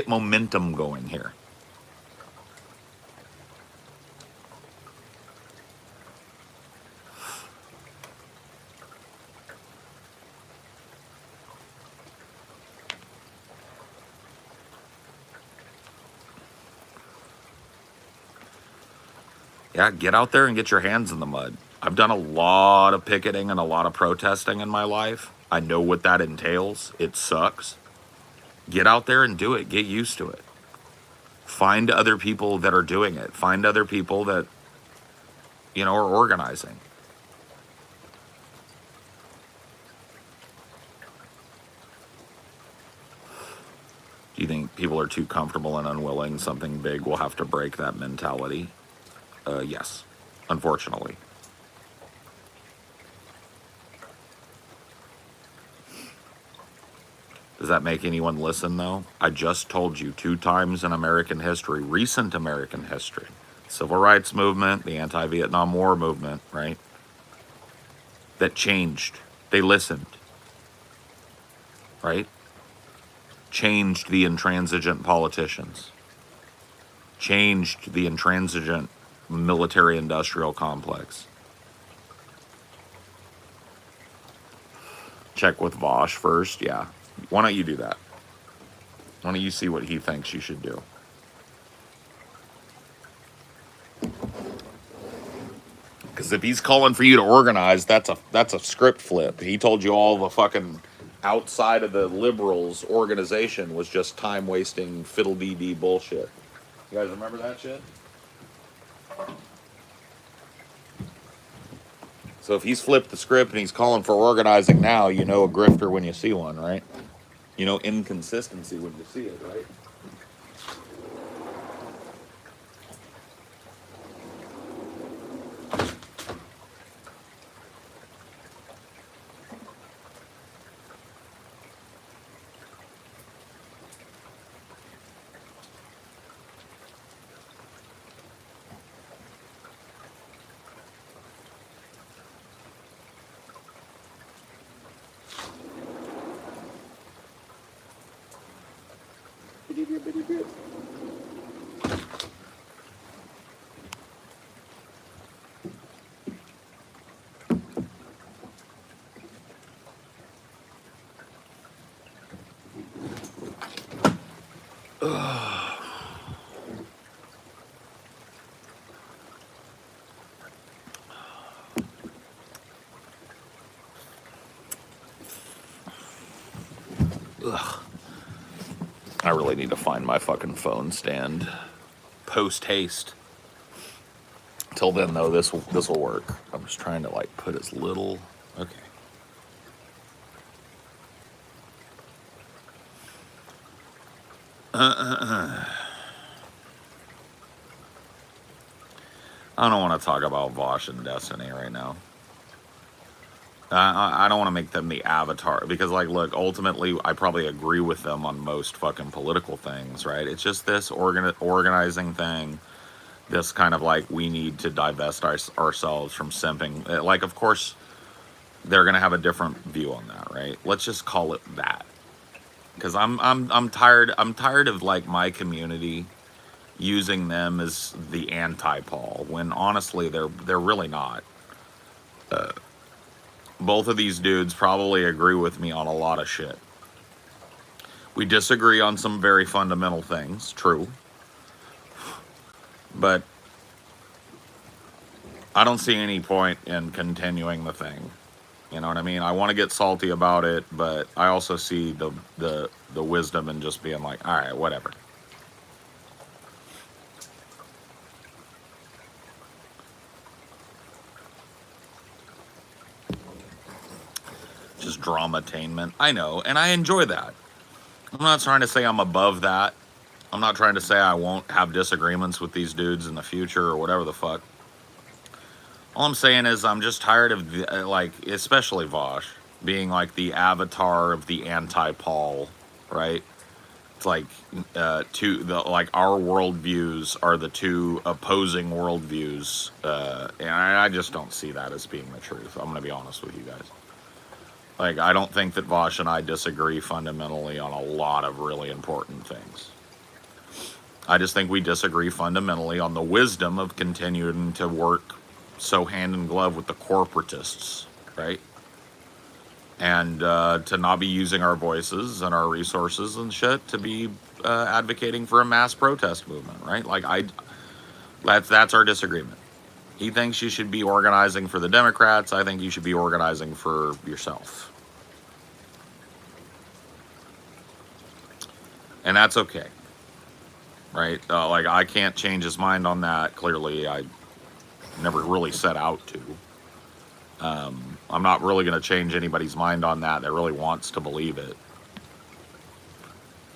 momentum going here. Yeah, get out there and get your hands in the mud. I've done a lot of picketing and a lot of protesting in my life. I know what that entails. It sucks. Get out there and do it. Get used to it. Find other people that are doing it. Find other people that, are organizing. Do you think people are too comfortable and unwilling? Something big will have to break that mentality? Yes, unfortunately. Does that make anyone listen, though? I just told you 2 times in American history, recent American history, Civil Rights Movement, the anti-Vietnam War movement, right? That changed. They listened, right? Changed the intransigent politicians. Changed the intransigent military-industrial complex. Check with Vosh first, yeah. Why don't you do that? Why don't you see what he thinks you should do? Because if he's calling for you to organize, that's a script flip. He told you all the fucking outside of the liberals organization was just time-wasting fiddle-dee-dee bullshit. You guys remember that shit? So if he's flipped the script and he's calling for organizing now, you know a grifter when you see one, right? You know inconsistency when you see it, right? Ugh. I really need to find my fucking phone stand. Post haste. Till then, though, this will work. I'm just trying to like put as little. Okay. I don't want to talk about Vosh and Destiny right now. I don't want to make them the avatar because, like, look, ultimately, I probably agree with them on most fucking political things, right? It's just this organizing thing, this kind of like we need to divest ourselves from simping. Like, of course, they're gonna have a different view on that, right? Let's just call it that, because I'm tired. I'm tired of like my community using them as the anti-Paul when honestly they're really not. Both of these dudes probably agree with me on a lot of shit. We disagree on some very fundamental things, true. But I don't see any point in continuing the thing. You know what I mean? I want to get salty about it, but I also see the wisdom in just being like, all right, whatever. Just drama-tainment. I know, and I enjoy that. I'm not trying to say I'm above that. I'm not trying to say I won't have disagreements with these dudes in the future or whatever the fuck. All I'm saying is I'm just tired of, like, especially Vosh, being like the avatar of the anti-Paul, right? It's like like our worldviews are the two opposing worldviews, and I just don't see that as being the truth. I'm gonna be honest with you guys. Like, I don't think that Vosh and I disagree fundamentally on a lot of really important things. I just think we disagree fundamentally on the wisdom of continuing to work so hand in glove with the corporatists, right? And to not be using our voices and our resources and shit to be advocating for a mass protest movement, right? Like, that's our disagreement. He thinks you should be organizing for the Democrats. I think you should be organizing for yourself. And that's okay, right? Like, I can't change his mind on that. Clearly, I never really set out to. I'm not really going to change anybody's mind on that really wants to believe it.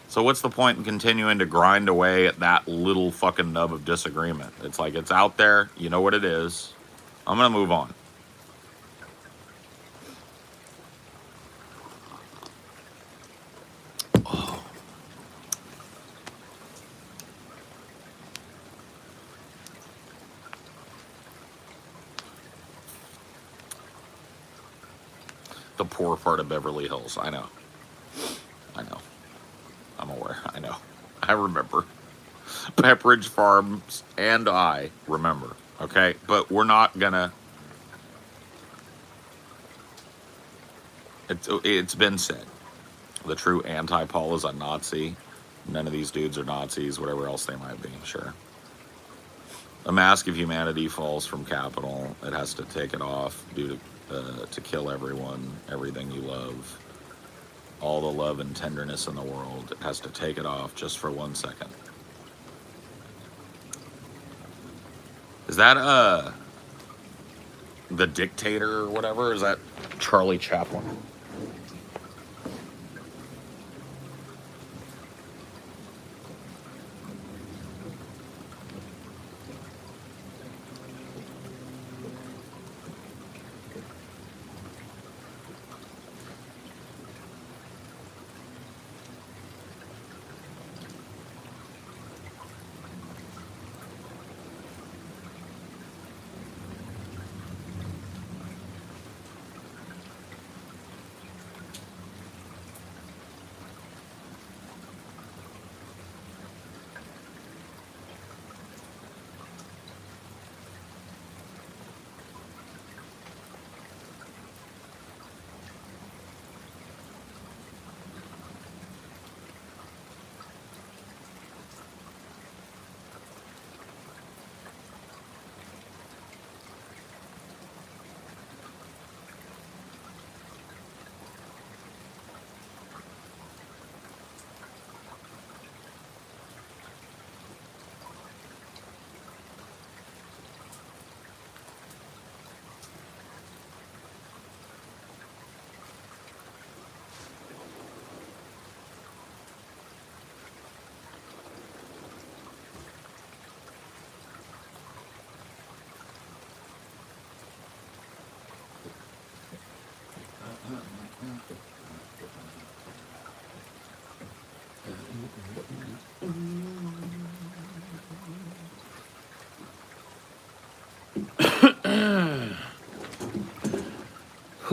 So what's the point in continuing to grind away at that little fucking nub of disagreement? It's like, it's out there. You know what it is. I'm going to move on. Oh. The poor part of Beverly Hills. I know. I know. I'm aware. I know. I remember. Pepperidge Farms and I remember. Okay? But we're not gonna... It's been said. The true anti-Paul is a Nazi. None of these dudes are Nazis, whatever else they might be, sure. A mask of humanity falls from Capitol. It has to take it off due to kill everyone, everything you love. All the love and tenderness in the world. It has to take it off just for 1 second. Is that The Dictator or whatever? Is that Charlie Chaplin?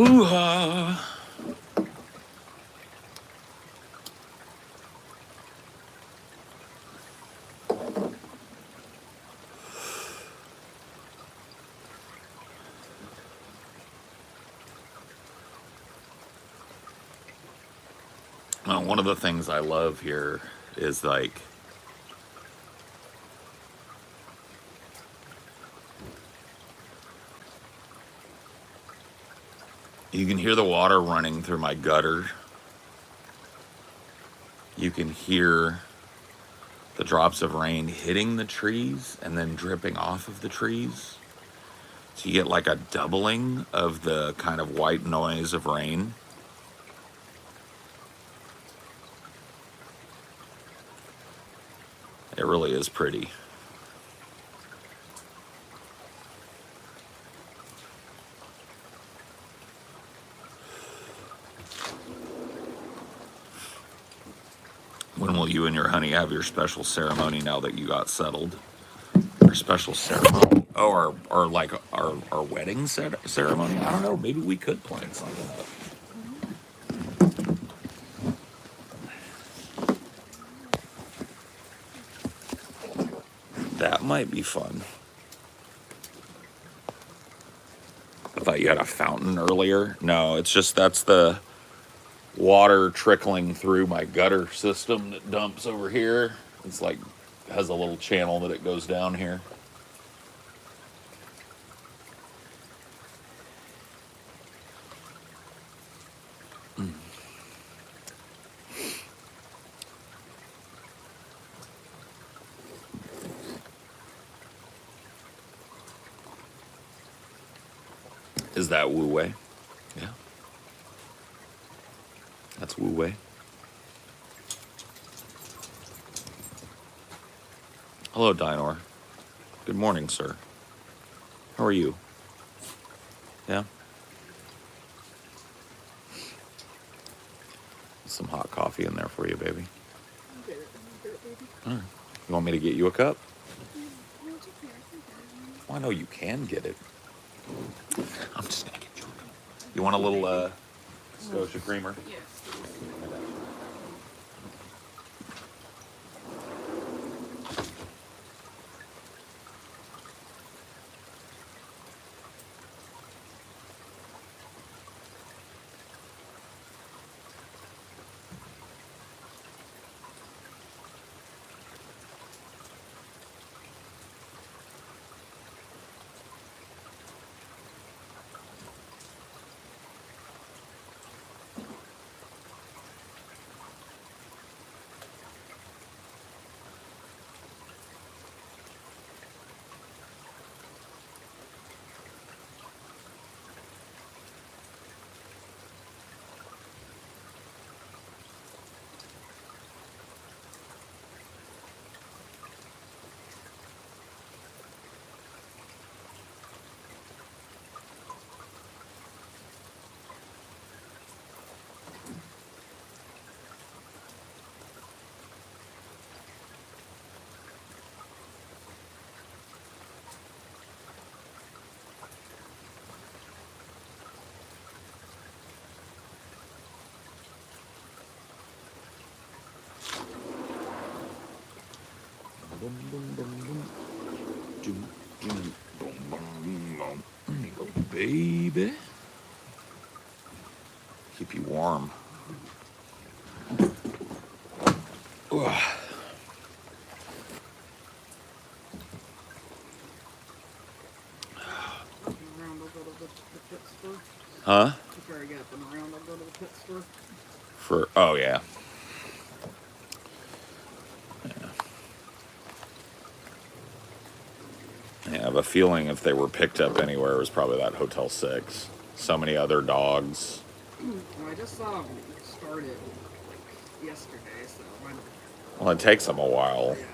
Hoo-ha. One of the things I love here is like you can hear the water running through my gutter. You can hear the drops of rain hitting the trees and then dripping off of the trees. So you get like a doubling of the kind of white noise of rain. It really is pretty. When will you and your honey have your special ceremony now that you got settled? Our special ceremony? Oh, our wedding ceremony? I don't know. Maybe we could plan something up. That might be fun. I thought you had a fountain earlier. No, it's just that's the water trickling through my gutter system that dumps over here. It's like has a little channel that it goes down here. Is that Wu Wei? Yeah. That's Wu Wei. Hello, Dinor. Good morning, sir. How are you? Yeah? Some hot coffee in there for you, baby. All right. You want me to get you a cup? Well, I know you can get it. I'm just going to get you a cup. You want a little Scotia creamer? Yeah. Boom, boom, boom, boom. Doom, doom, boom, boom, boom. There you go, baby. Keep you warm. Ugh. Huh? Before I get them around, I'll go to the pet store. Oh yeah. Yeah, I have a feeling if they were picked up anywhere, it was probably that Hotel 6. So many other dogs. Well, I just saw them started like yesterday, so I don't. Well, it takes them a while Yeah.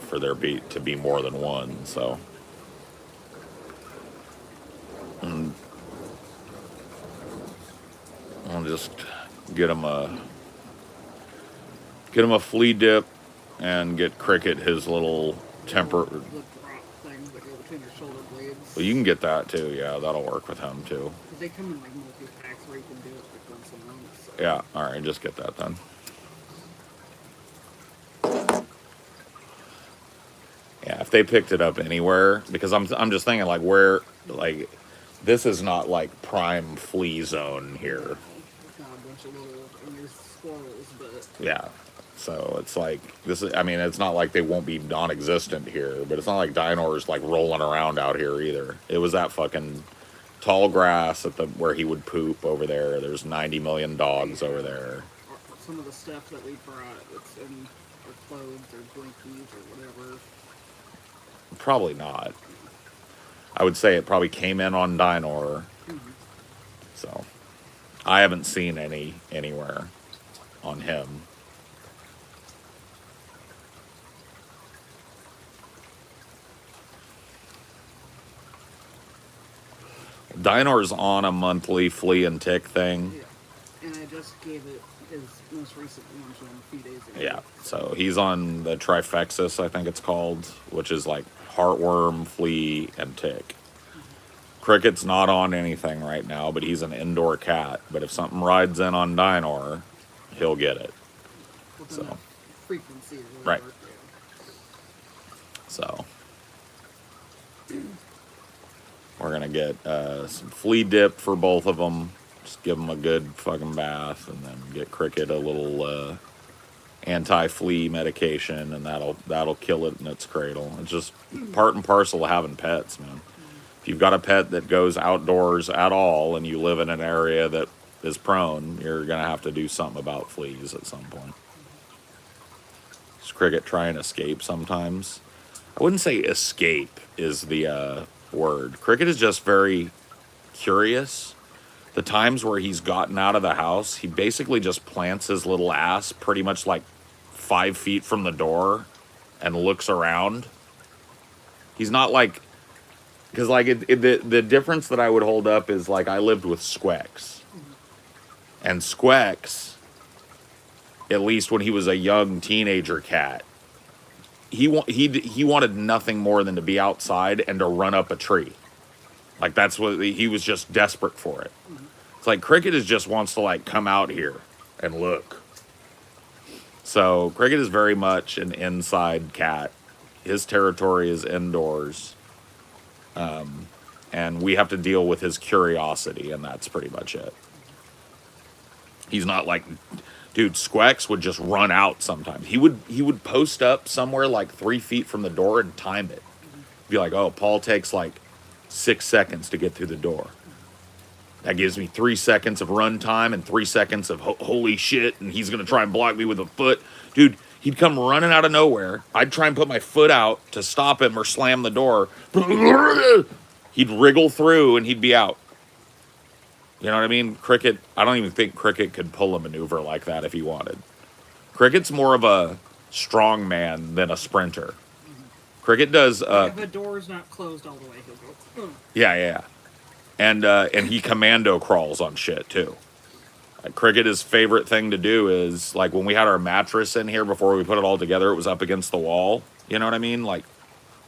for there to be more than one, so. And I'll just get them a flea dip and get Cricket his little temper. The drop things that go between your shoulder blades. Well, you can get that too. Yeah, that'll work with him too. Because they come in like multi Yeah, all right, just get that then. Yeah, if they picked it up anywhere, because I'm just thinking like where like this is not like prime flea zone No, here. got a bunch of little, and there's squirrels, but Yeah. So it's like this is I mean, it's not like they won't be non-existent here, but it's not like Dinor's like rolling around out here either. It was that fucking tall grass at the where he would poop over there. There's 90 million dogs over there. some of the stuff that we brought, it's in our clothes or blinkies or whatever. Probably not. I would say it probably came in on Dinor. So I haven't seen any anywhere on him. Dinor's on a monthly flea and tick thing. Yeah, and I just gave it his most recent one to him a few days ago. Yeah, so he's on the trifexis, I think it's called, which is like heartworm, flea, and tick. Cricket's not on anything right now, but he's an indoor cat. But if something rides in on Dinor, he'll get it. With So. enough frequency or Right. whatever. So we're gonna get some flea dip for both of them. Just give them a good fucking bath, and then get Cricket a little anti-flea medication, and that'll kill it in its cradle. It's just part and parcel of having pets, man. If you've got a pet that goes outdoors at all, and you live in an area that is prone, you're gonna have to do something about fleas at some point. Does Cricket try and escape sometimes? I wouldn't say escape is the word. Cricket is just very curious. The times where he's gotten out of the house, he basically just plants his little ass pretty much like 5 feet from the door and looks around. He's not like, because like the difference that I would hold up is like I lived with Squex, and Squex, at least when he was a young teenager cat, he wanted nothing more than to be outside and to run up a tree. Like that's what he was just desperate for it. It's like Cricket is just wants to like come out here and look. So Cricket is very much an inside cat. His territory is indoors. And we have to deal with his curiosity, and that's pretty much it. He's not like, dude, Squex would just run out sometimes. He would post up somewhere like 3 feet from the door and time it. Be like, oh, Paul takes like 6 seconds to get through the door. That gives me 3 seconds of run time and 3 seconds of holy shit, and he's gonna try and block me with a foot. Dude, he'd come running out of nowhere. I'd try and put my foot out to stop him or slam the door. He'd wriggle through and he'd be out. You know what I mean? Cricket, I don't even think Cricket could pull a maneuver like that if he wanted. Cricket's more of a strong man than a sprinter. Cricket does. If the door's not closed all the way, he'll go. Yeah. And he commando crawls on shit too. Like Cricket's favorite thing to do is like when we had our mattress in here before we put it all together, it was up against the wall. You know what I mean? Like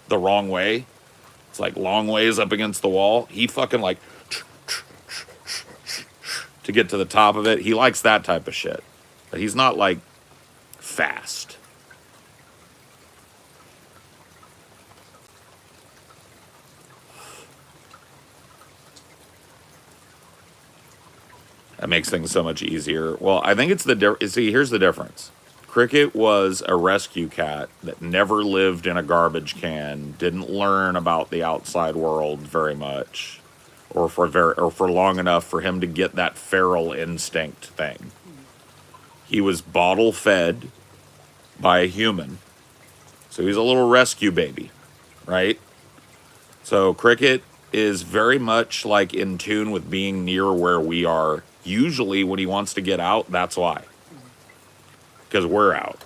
the wrong way. It's like long ways up against the wall. He fucking like to get to the top of it. He likes that type of shit. But he's not like fast. That makes things so much easier. Well, I think it's see, here's the difference. Cricket was a rescue cat that never lived in a garbage can, didn't learn about the outside world very much, or for long enough for him to get that feral instinct thing. He was bottle fed by a human, so he's a little rescue baby, right? So Cricket is very much like in tune with being near where we are. Usually when he wants to get out, that's why. Because we're out.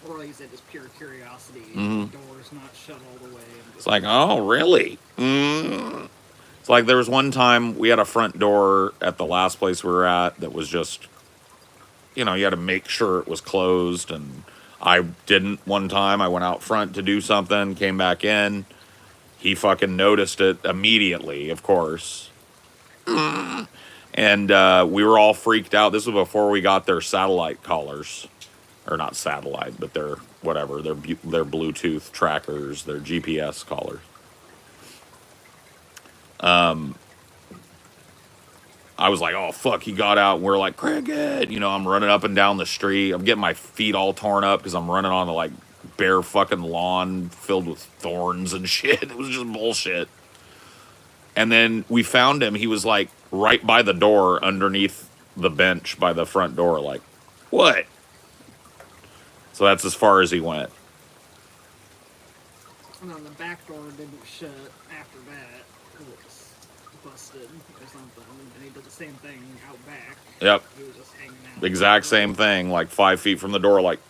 Or like you said, just pure curiosity. Mm-hmm. The door's not shut all the way. It's like, oh, really? It's like there was one time we had a front door at the last place we were at that was just, you know, you had to make sure it was closed. And I didn't one time. I went out front to do something, came back in. He fucking noticed it immediately, of course. And we were all freaked out. This was before we got their satellite collars, or not satellite, but their whatever, their Bluetooth trackers, their GPS collars. I was like, oh fuck, he got out, and we're like, cricket, you know, I'm running up and down the street. I'm getting my feet all torn up because I'm running on the like bare fucking lawn filled with thorns and shit. It was just bullshit. And then we found him. He was like right by the door underneath the bench by the front door, like, what? So that's as far as he went. And then the back door didn't shut after that because it was busted or something. And he did the same thing out back. Yep. He was just hanging out. Exact same thing, like 5 feet from the door, like.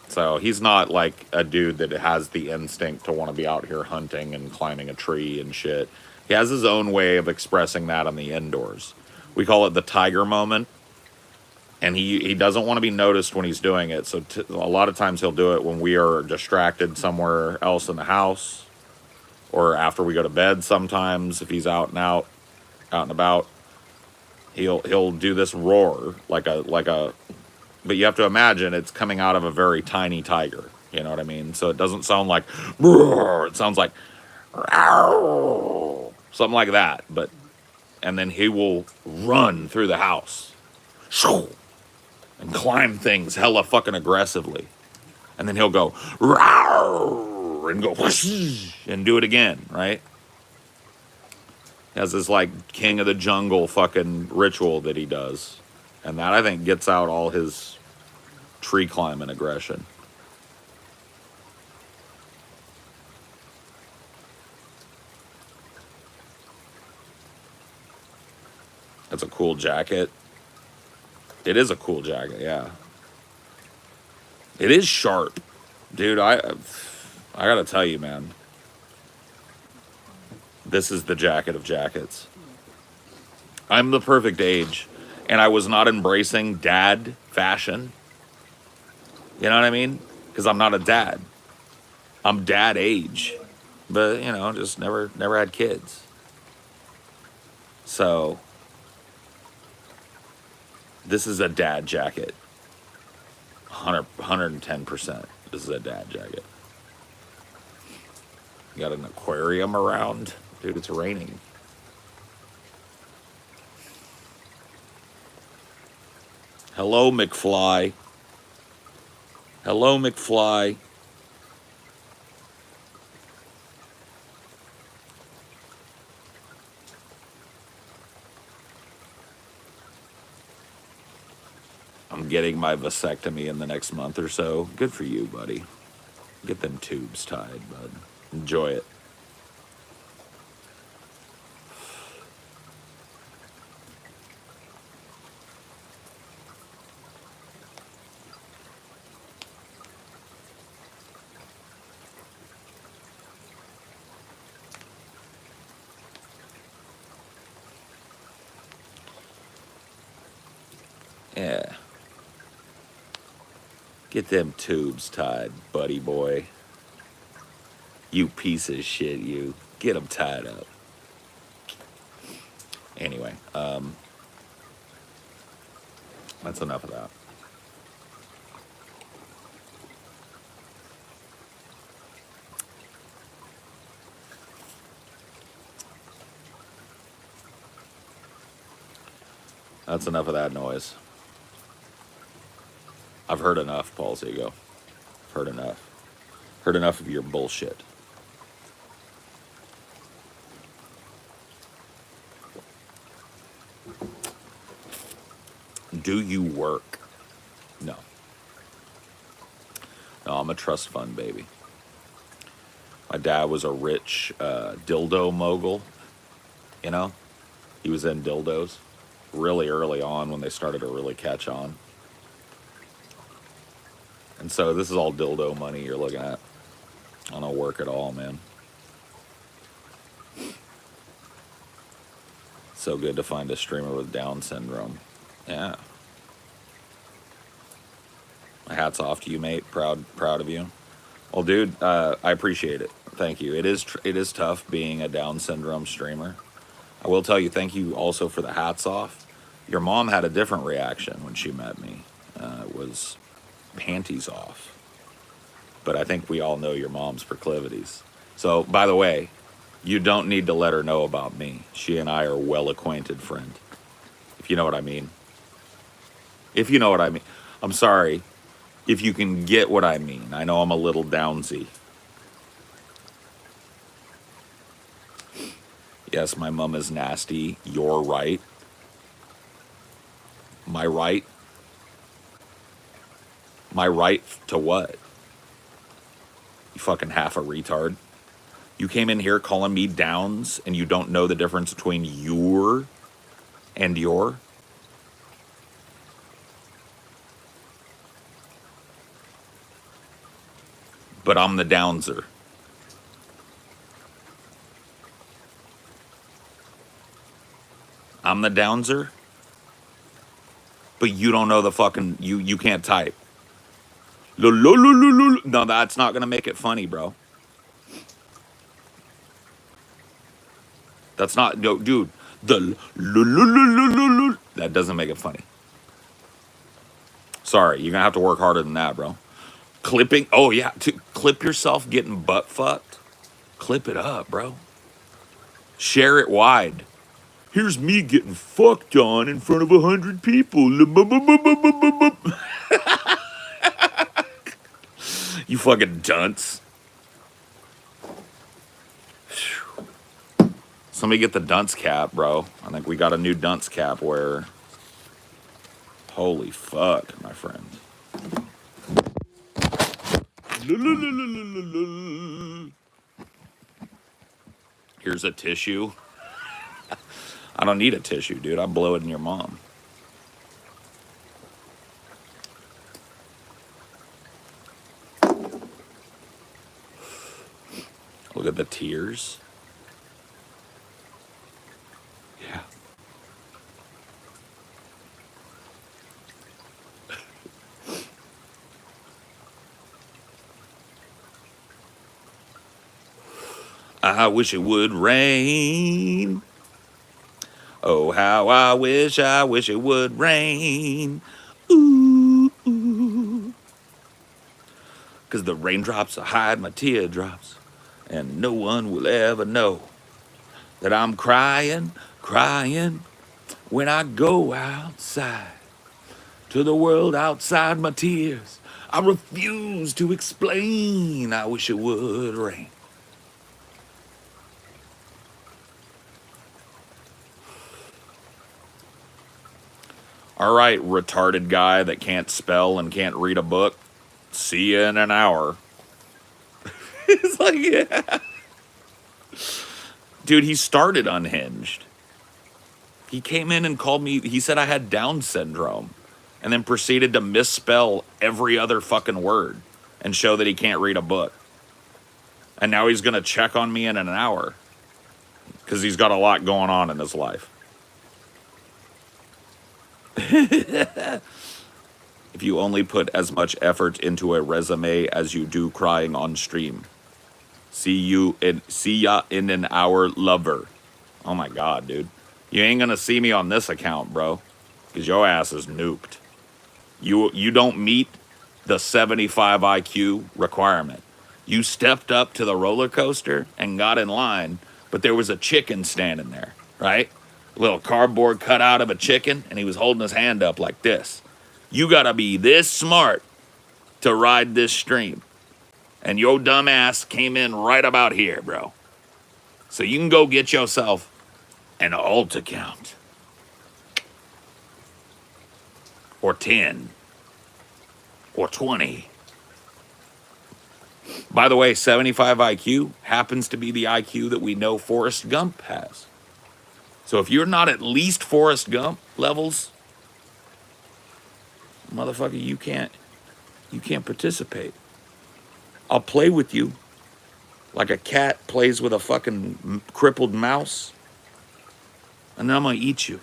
So he's not like a dude that has the instinct to want to be out here hunting and climbing a tree and shit. He has his own way of expressing that on the indoors. We call it the tiger moment. And he doesn't want to be noticed when he's doing it. So a lot of times he'll do it when we are distracted somewhere else in the house, or after we go to bed. Sometimes if he's out and about, he'll do this roar like a. But you have to imagine it's coming out of a very tiny tiger. You know what I mean? So it doesn't sound like roar. It sounds like something like that. And then he will run through the house and climb things hella fucking aggressively. And then he'll go rawr, and go whoosh, and do it again, right? He has this like king of the jungle fucking ritual that he does. And that, I think, gets out all his tree climbing aggression. That's a cool jacket. It is a cool jacket, yeah. It is sharp. Dude, I gotta tell you, man. This is the jacket of jackets. I'm the perfect age, and I was not embracing dad fashion. You know what I mean? Because I'm not a dad. I'm dad age. But, you know, just never had kids. So, this is a dad jacket. 110%. This is a dad jacket. You got an aquarium around. Dude, it's raining. Hello, McFly. Hello, McFly. I'm getting my vasectomy in the next month or so. Good for you, buddy. Get them tubes tied, bud. Enjoy it. Yeah. Get them tubes tied, buddy boy. You piece of shit, you. Get them tied up. Anyway, that's enough of that. That's enough of that noise. I've heard enough, Paul Zigo. Heard enough. Heard enough of your bullshit. Do you work? No. No, I'm a trust fund baby. My dad was a rich dildo mogul, you know? He was in dildos really early on when they started to really catch on. And so this is all dildo money you're looking at. I don't work at all, man. So good to find a streamer with Down syndrome. Yeah. My hat's off to you, mate. Proud of you. Well, dude, I appreciate it. Thank you. It is tough being a Down syndrome streamer. I will tell you, thank you also for the hats off. Your mom had a different reaction when she met me. It was panties off. But I think we all know your mom's proclivities. So, by the way, you don't need to let her know about me. She and I are well acquainted, friend. If you know what I mean. If you know what I mean. I'm sorry. If you can get what I mean. I know I'm a little downsy. Yes, my mom is nasty. You're right. My right? My right to what? You fucking half a retard. You came in here calling me downs and you don't know the difference between your and your? But I'm the downser. I'm the downser? But you don't know the fucking, you can't type. No, that's not gonna make it funny, bro. That's not, no, dude. That doesn't make it funny. Sorry, you're gonna have to work harder than that, bro. Clipping, oh yeah, to clip yourself getting butt fucked. Clip it up, bro. Share it wide. Here's me getting fucked on in front of 100 people. You fucking dunce. Somebody get the dunce cap, bro. I think we got a new dunce cap wearer. Holy fuck, my friend. Here's a tissue. I don't need a tissue, dude. I'll blow it in your mom. Look at the tears. Yeah. I wish it would rain. Oh, how I wish it would rain. Ooh, ooh. 'Cause the raindrops will hide my teardrops. And no one will ever know that I'm crying, crying when I go outside. To the world outside my tears, I refuse to explain. I wish it would rain. All right, retarded guy that can't spell and can't read a book. See you in an hour. It's like, yeah. Dude, he started unhinged. He came in and called me, he said I had Down syndrome, and then proceeded to misspell every other fucking word and show that he can't read a book. And now he's gonna check on me in an hour because he's got a lot going on in his life. If you only put as much effort into a resume as you do crying on stream. See ya in an hour, lover. Oh my god, dude. You ain't gonna see me on this account, bro. Cause your ass is nuked. You don't meet the 75 IQ requirement. You stepped up to the roller coaster and got in line, but there was a chicken standing there, right? A little cardboard cutout of a chicken, and he was holding his hand up like this. You gotta be this smart to ride this stream. And your dumb ass came in right about here, bro. So you can go get yourself an alt account. Or 10. Or 20. By the way, 75 IQ happens to be the IQ that we know Forrest Gump has. So if you're not at least Forrest Gump levels, motherfucker, you can't participate. I'll play with you like a cat plays with a fucking crippled mouse, and then I'm gonna eat you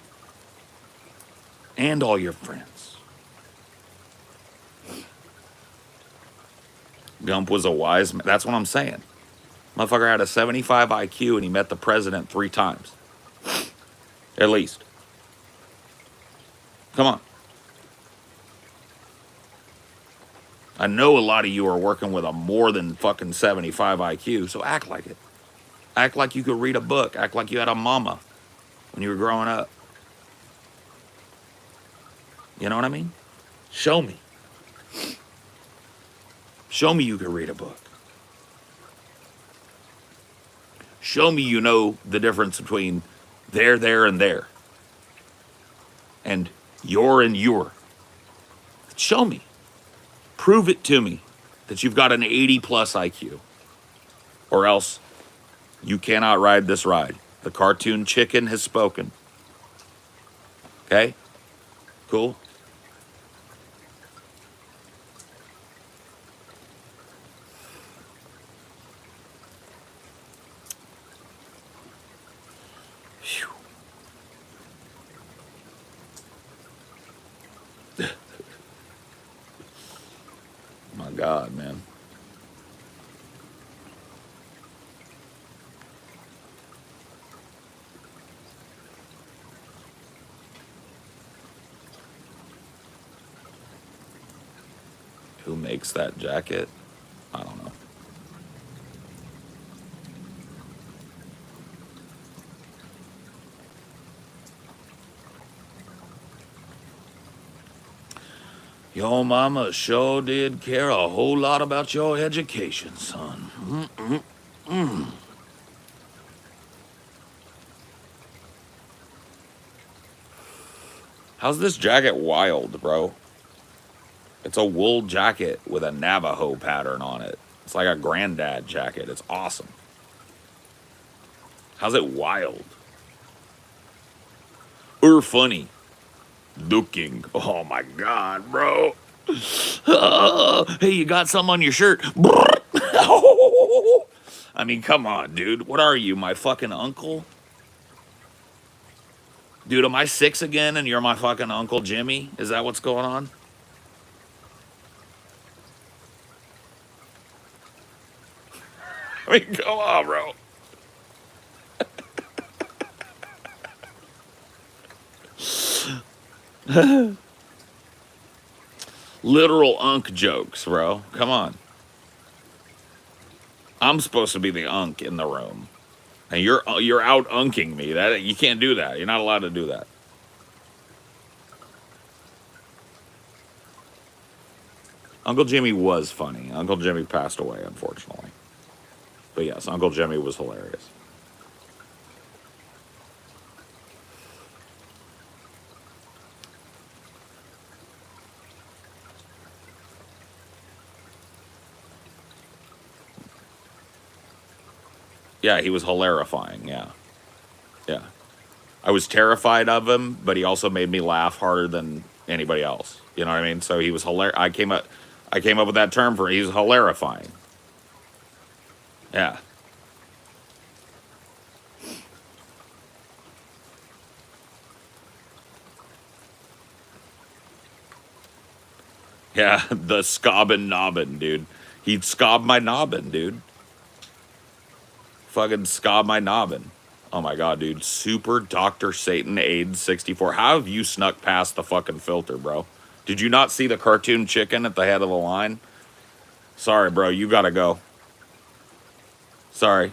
and all your friends. Gump was a wise man. That's what I'm saying. Motherfucker had a 75 IQ and he met the president 3 times. At least. Come on. I know a lot of you are working with a more than fucking 75 IQ, so act like it. Act like you could read a book. Act like you had a mama when you were growing up. You know what I mean? Show me. Show me you could read a book. Show me you know the difference between there, and there. And your and your. Show me. Prove it to me that you've got an 80 plus IQ. Or else you cannot ride this ride. The cartoon chicken has spoken. Okay? Cool? Phew. My God, man. Who makes that jacket? I don't know. Your mama sure did care a whole lot about your education, son. How's this jacket wild, bro? It's a wool jacket with a Navajo pattern on it. It's like a granddad jacket. It's awesome. How's it wild? Or funny. Looking. Oh my God, bro. Hey, you got some on your shirt. I mean, come on, dude. What are you, my fucking uncle? Dude, am I 6 again and you're my fucking Uncle Jimmy? Is that what's going on? I mean, come on, bro. Literal unk jokes, bro. Come on. I'm supposed to be the unk in the room. And you're out unking me. That you can't do that. You're not allowed to do that. Uncle Jimmy was funny. Uncle Jimmy passed away, unfortunately. But yes, Uncle Jimmy was hilarious. Yeah, he was hilarifying. Yeah. Yeah. I was terrified of him, but he also made me laugh harder than anybody else. You know what I mean? So he was hilarious. I came up with that term for it. He was hilarifying. Yeah. Yeah, the scobbin' nobbin, dude. He'd scob my nobbin, dude. Fucking scob my nobbin. Oh my God, dude. Super Dr. Satan AIDS 64. How have you snuck past the fucking filter, bro? Did you not see the cartoon chicken at the head of the line? Sorry, bro. You gotta go. Sorry.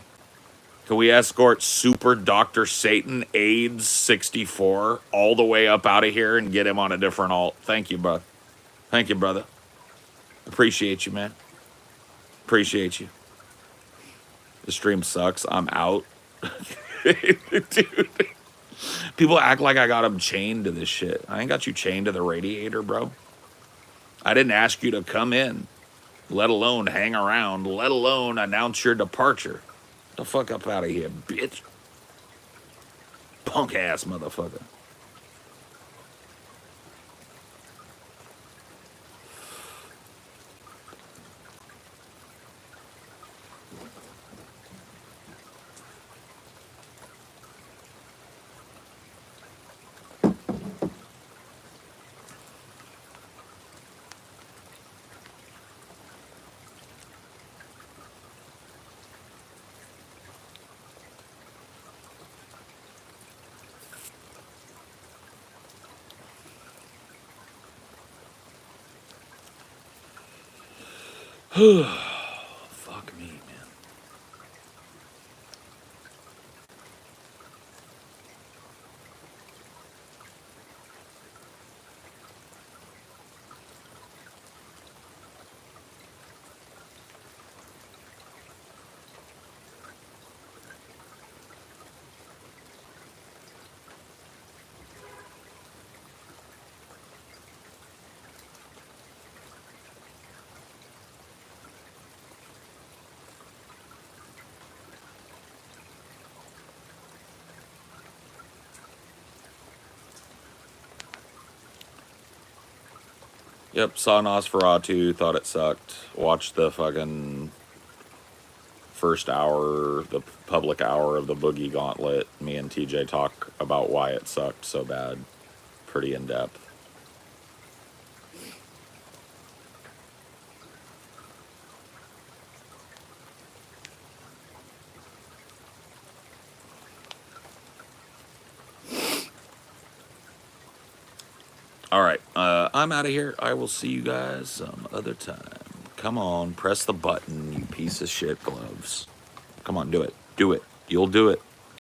Can we escort Super Dr. Satan AIDS 64 all the way up out of here and get him on a different alt? Thank you, bro. Thank you, brother. Appreciate you, man. Appreciate you. The stream sucks. I'm out. Dude. People act like I got him chained to this shit. I ain't got you chained to the radiator, bro. I didn't ask you to come in, let alone hang around, let alone announce your departure. Get the fuck up out of here, bitch. Punk ass motherfucker. Fuck me, man. Yep, saw Nosferatu, thought it sucked. Watched the fucking first hour, the public hour of the Boogie Gauntlet. Me and TJ talk about why it sucked so bad. Pretty in depth. All right, I'm out of here. I will see you guys some other time. Come on, press the button, you piece of shit gloves. Come on, do it. Do it. You'll do it.